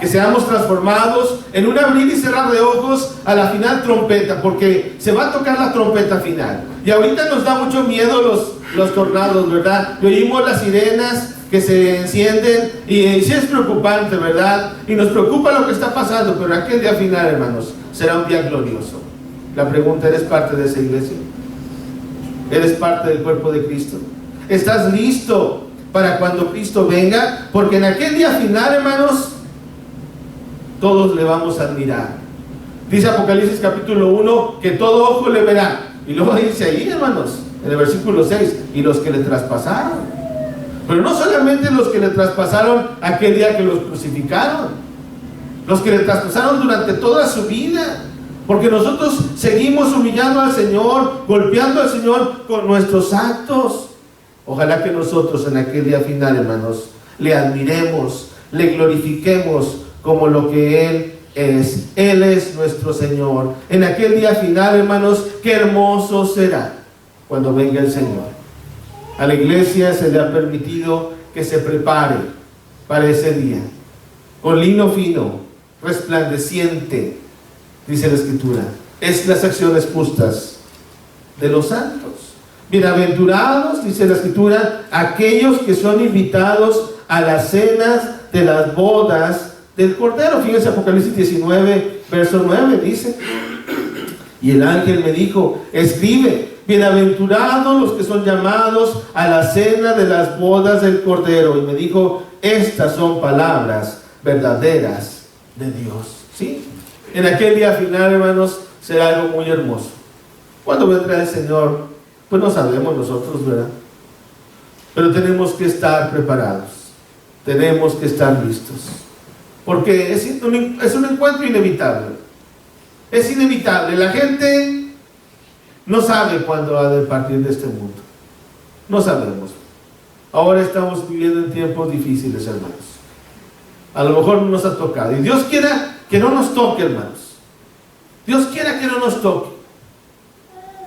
Speaker 6: que seamos transformados en un abrir y cerrar de ojos a la final trompeta, porque se va a tocar la trompeta final. Y ahorita nos da mucho miedo los tornados, ¿verdad? Y oímos las sirenas que se encienden y sí es preocupante, ¿verdad? Y nos preocupa lo que está pasando, pero aquel día final, hermanos, será un día glorioso. La pregunta, ¿eres parte de esa iglesia? ¿Eres parte del cuerpo de Cristo? ¿Estás listo para cuando Cristo venga? Porque en aquel día final, hermanos, todos le vamos a admirar. Dice Apocalipsis capítulo 1 que todo ojo le verá. Y luego dice ahí, hermanos, en el versículo 6, y los que le traspasaron. Pero no solamente los que le traspasaron aquel día que los crucificaron, los que le traspasaron durante toda su vida. Porque nosotros seguimos humillando al Señor, golpeando al Señor con nuestros actos. Ojalá que nosotros en aquel día final, hermanos, le admiremos, le glorifiquemos como lo que Él es. Él es nuestro Señor. En aquel día final, hermanos, qué hermoso será cuando venga el Señor. A la iglesia se le ha permitido que se prepare para ese día, con lino fino, resplandeciente, dice la Escritura. Es las acciones justas de los santos. Bienaventurados, dice la Escritura, aquellos que son invitados a las cenas de las bodas del Cordero. Fíjense Apocalipsis 19, verso 9, dice: y el ángel me dijo, escribe, bienaventurados los que son llamados a la cena de las bodas del Cordero. Y me dijo, estas son palabras verdaderas de Dios. ¿Sí? En aquel día final, hermanos, será algo muy hermoso. ¿Cuándo vendrá el Señor? Pues no sabemos nosotros, ¿verdad? Pero tenemos que estar preparados, tenemos que estar listos, porque es un encuentro inevitable. Es inevitable. La gente no sabe cuándo ha de partir de este mundo. No sabemos. Ahora estamos viviendo en tiempos difíciles, hermanos. A lo mejor no nos ha tocado. Y Dios quiera que no nos toque, hermanos. Dios quiera que no nos toque.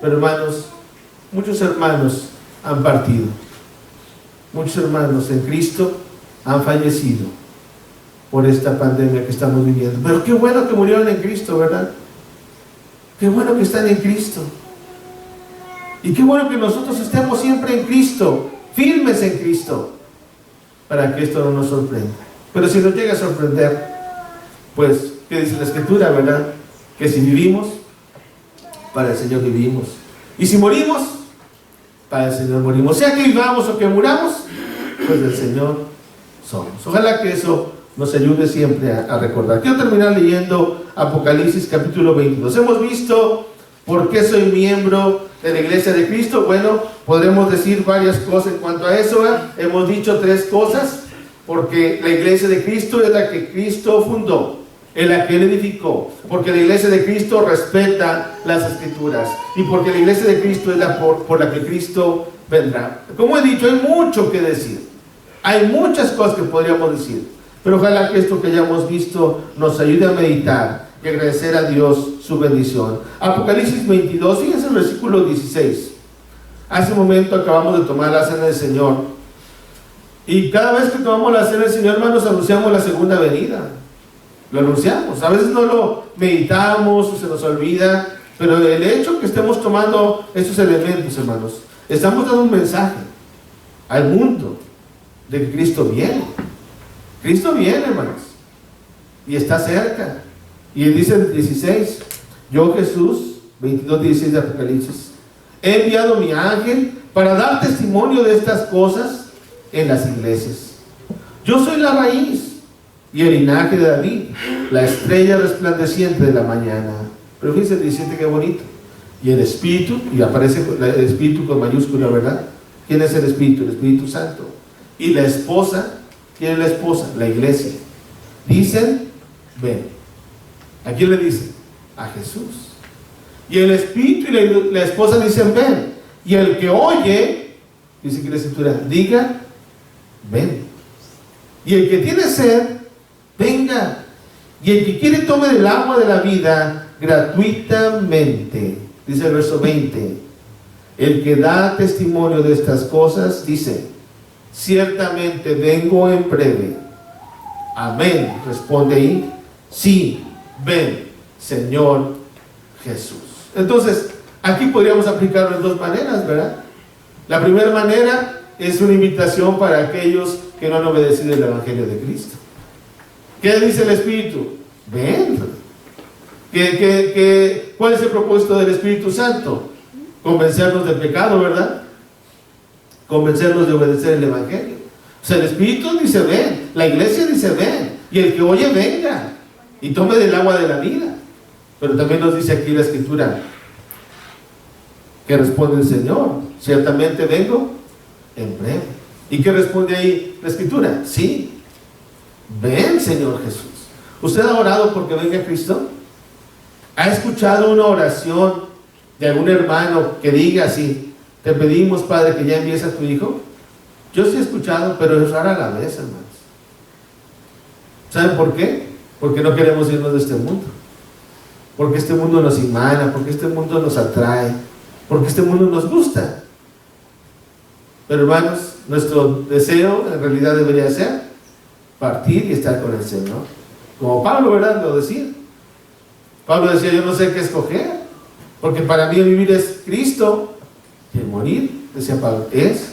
Speaker 6: Pero, hermanos, muchos hermanos han partido. Muchos hermanos en Cristo han fallecido por esta pandemia que estamos viviendo. Pero qué bueno que murieron en Cristo, ¿verdad? Qué bueno que están en Cristo. Y qué bueno que nosotros estemos siempre en Cristo, firmes en Cristo, para que esto no nos sorprenda. Pero si nos llega a sorprender, pues, ¿qué dice la Escritura, verdad? Que si vivimos, para el Señor vivimos. Y si morimos, para el Señor morimos. Sea que vivamos o que muramos, pues del Señor somos. Ojalá que eso nos ayude siempre a recordar. Quiero terminar leyendo Apocalipsis capítulo 22. Hemos visto por qué soy miembro de la Iglesia de Cristo. Bueno, podremos decir varias cosas en cuanto a eso, ¿eh? Hemos dicho 3 cosas. Porque la Iglesia de Cristo es la que Cristo fundó, es la que Él edificó. Porque la Iglesia de Cristo respeta las Escrituras. Y porque la Iglesia de Cristo es la por la que Cristo vendrá. Como he dicho, hay mucho que decir. Hay muchas cosas que podríamos decir. Pero ojalá que esto que hayamos visto nos ayude a meditar y agradecer a Dios su bendición. Apocalipsis 22, fíjense el versículo 16. Hace un momento acabamos de tomar la cena del Señor. Y cada vez que tomamos la cena del Señor, hermanos, anunciamos la segunda venida. Lo anunciamos. A veces no lo meditamos o se nos olvida, pero el hecho que estemos tomando estos elementos, hermanos, estamos dando un mensaje al mundo de que Cristo viene. Cristo viene, hermanos, y está cerca. Y él dice en 16, yo Jesús, 22:16 de Apocalipsis, he enviado mi ángel para dar testimonio de estas cosas en las iglesias. Yo soy la raíz y el linaje de David, la estrella resplandeciente de la mañana. Pero fíjense el 17, qué bonito. Y el Espíritu, y aparece el Espíritu con mayúscula, ¿verdad? ¿Quién es el Espíritu? El Espíritu Santo. Y la esposa, ¿quién es la esposa? La iglesia. Dicen, ven. ¿A quién le dicen? A Jesús. Y el Espíritu y la esposa dicen, ven. Y el que oye, dice que la Escritura, diga, ven. Y el que tiene sed, venga. Y el que quiere tome del agua de la vida gratuitamente. Dice el verso 20. El que da testimonio de estas cosas dice, ciertamente vengo en breve. Amén. Responde ahí, sí, ven, Señor Jesús. Entonces, aquí podríamos aplicarlo en 2 maneras, ¿verdad? La primera manera es una invitación para aquellos que no han obedecido el Evangelio de Cristo. ¿Qué dice el Espíritu? Ven. ¿Cuál es el propósito del Espíritu Santo? Convencernos del pecado, ¿verdad? Convencernos de obedecer el Evangelio. O sea, el Espíritu dice ven, la iglesia dice ven, y el que oye venga y tome del agua de la vida. Pero también nos dice aquí la Escritura que responde el Señor, ciertamente vengo en breve. ¿Y qué responde ahí la Escritura? Sí, ven, Señor Jesús. ¿Usted ha orado porque venga Cristo? ¿Ha escuchado una oración de algún hermano que diga así, te pedimos, Padre, que ya envíes a tu Hijo? Yo sí he escuchado, pero es rara la vez, hermanos. ¿Saben por qué? Porque no queremos irnos de este mundo. Porque este mundo nos inmana, porque este mundo nos atrae, porque este mundo nos gusta. Pero hermanos, nuestro deseo en realidad debería ser partir y estar con el Señor. Como Pablo, ¿verdad? Lo decía. Pablo decía, yo no sé qué escoger, porque para mí vivir es Cristo y el morir, decía Pablo, es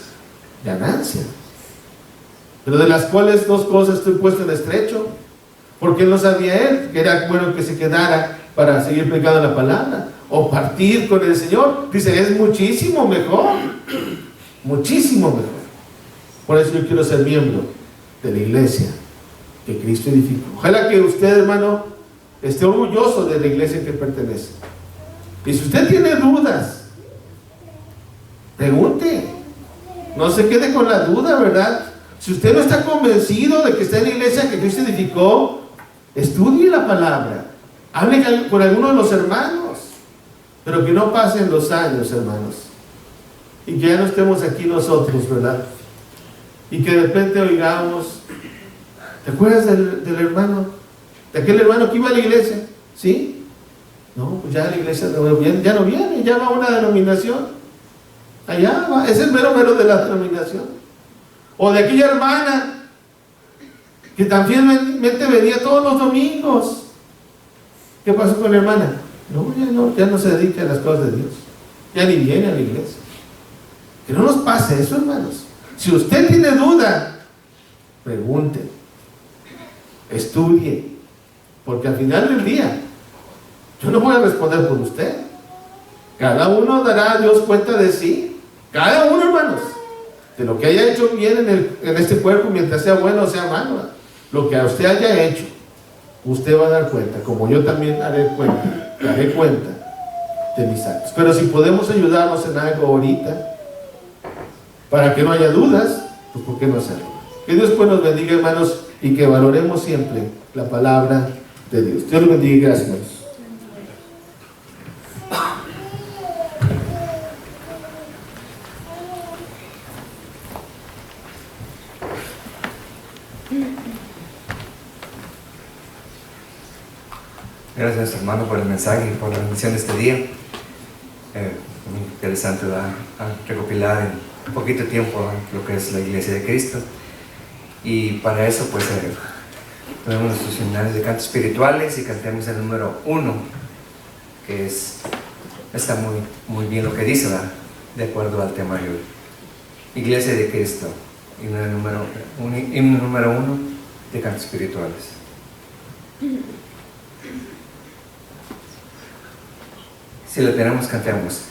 Speaker 6: ganancia. Pero de las cuales 2 cosas estoy puesto en estrecho, porque no sabía él que era bueno que se quedara para seguir predicando la palabra o partir con el Señor. Dice, es muchísimo mejor, muchísimo mejor. Por eso yo quiero ser miembro de la iglesia que Cristo edificó. Ojalá que usted, hermano, esté orgulloso de la iglesia que pertenece. Y si usted tiene dudas, pregunte, no se quede con la duda, ¿verdad? Si usted no está convencido de que está en la iglesia que Cristo edificó, estudie la palabra, hable con alguno de los hermanos, pero que no pasen los años, hermanos, y que ya no estemos aquí nosotros, ¿verdad? Y que de repente oigamos, ¿te acuerdas del hermano? De aquel hermano que iba a la iglesia, ¿sí? No, pues ya la iglesia ya no viene, ya va a una denominación. Allá va, es el mero de la denominación. O de aquella hermana que tan fielmente venía todos los domingos. ¿Qué pasó con la hermana? Ya no se dedica a las cosas de Dios. Ya ni viene a la iglesia. Que no nos pase eso, hermanos. Si usted tiene duda, pregunte. estudie, porque al final del día, yo no voy a responder por usted. Cada uno dará a Dios cuenta de sí. Cada uno, hermanos, de lo que haya hecho bien en este cuerpo, mientras sea bueno o sea malo. Lo que a usted haya hecho, usted va a dar cuenta, como yo también daré cuenta de mis actos. Pero si podemos ayudarnos en algo ahorita, para que no haya dudas, pues ¿por qué no hacerlo? Que Dios pues nos bendiga, hermanos, y que valoremos siempre la palabra de Dios. Dios los bendiga y gracias, hermanos.
Speaker 7: Gracias, hermano, por el mensaje y por la bendición de este día. Muy interesante recopilar en poquito tiempo lo que es la Iglesia de Cristo. Y para eso, pues, tenemos nuestros seminarios de cantos espirituales y cantemos el número 1, que está muy bien lo que dice, ¿verdad? De acuerdo al tema de hoy. Iglesia de Cristo, himno número 1 de cantos espirituales. Si lo tenemos, cantemos.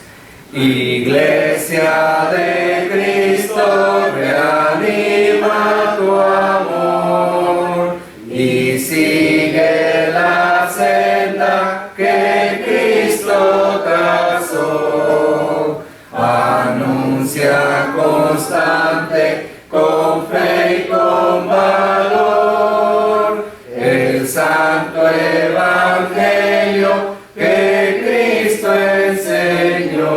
Speaker 7: Iglesia de Cristo, reanima tu amor y sigue la senda que Cristo trazó. Anuncia constante, con fe y con valor, el santo evangelio que Cristo enseñó.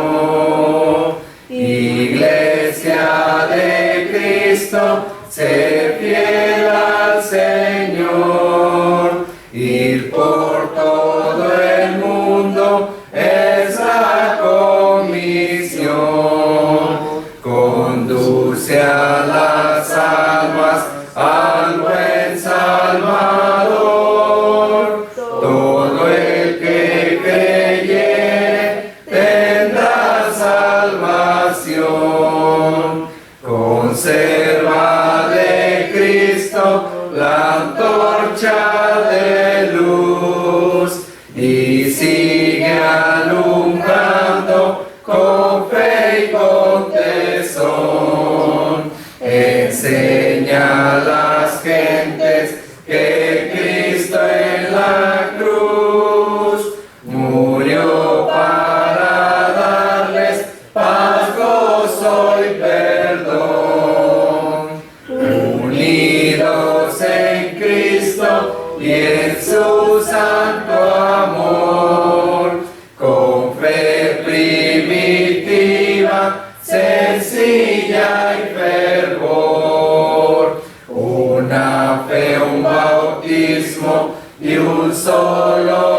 Speaker 7: Iglesia de Cristo, sé fiel al Señor. Ir por todo el mundo es la comisión. Conduce a las almas al buen Salvador. Todo el que creyere tendrá salvación. Conserva de Cristo la antorcha de luz y sigue alumbrando con fe y con tesón. Enseña a las gentes que Cristo en la cruz murió para darles paz, gozo y perdón. Unidos en Cristo y en su santo amor, con fe primitiva, sencilla y fervor, una fe, un bautismo y un solo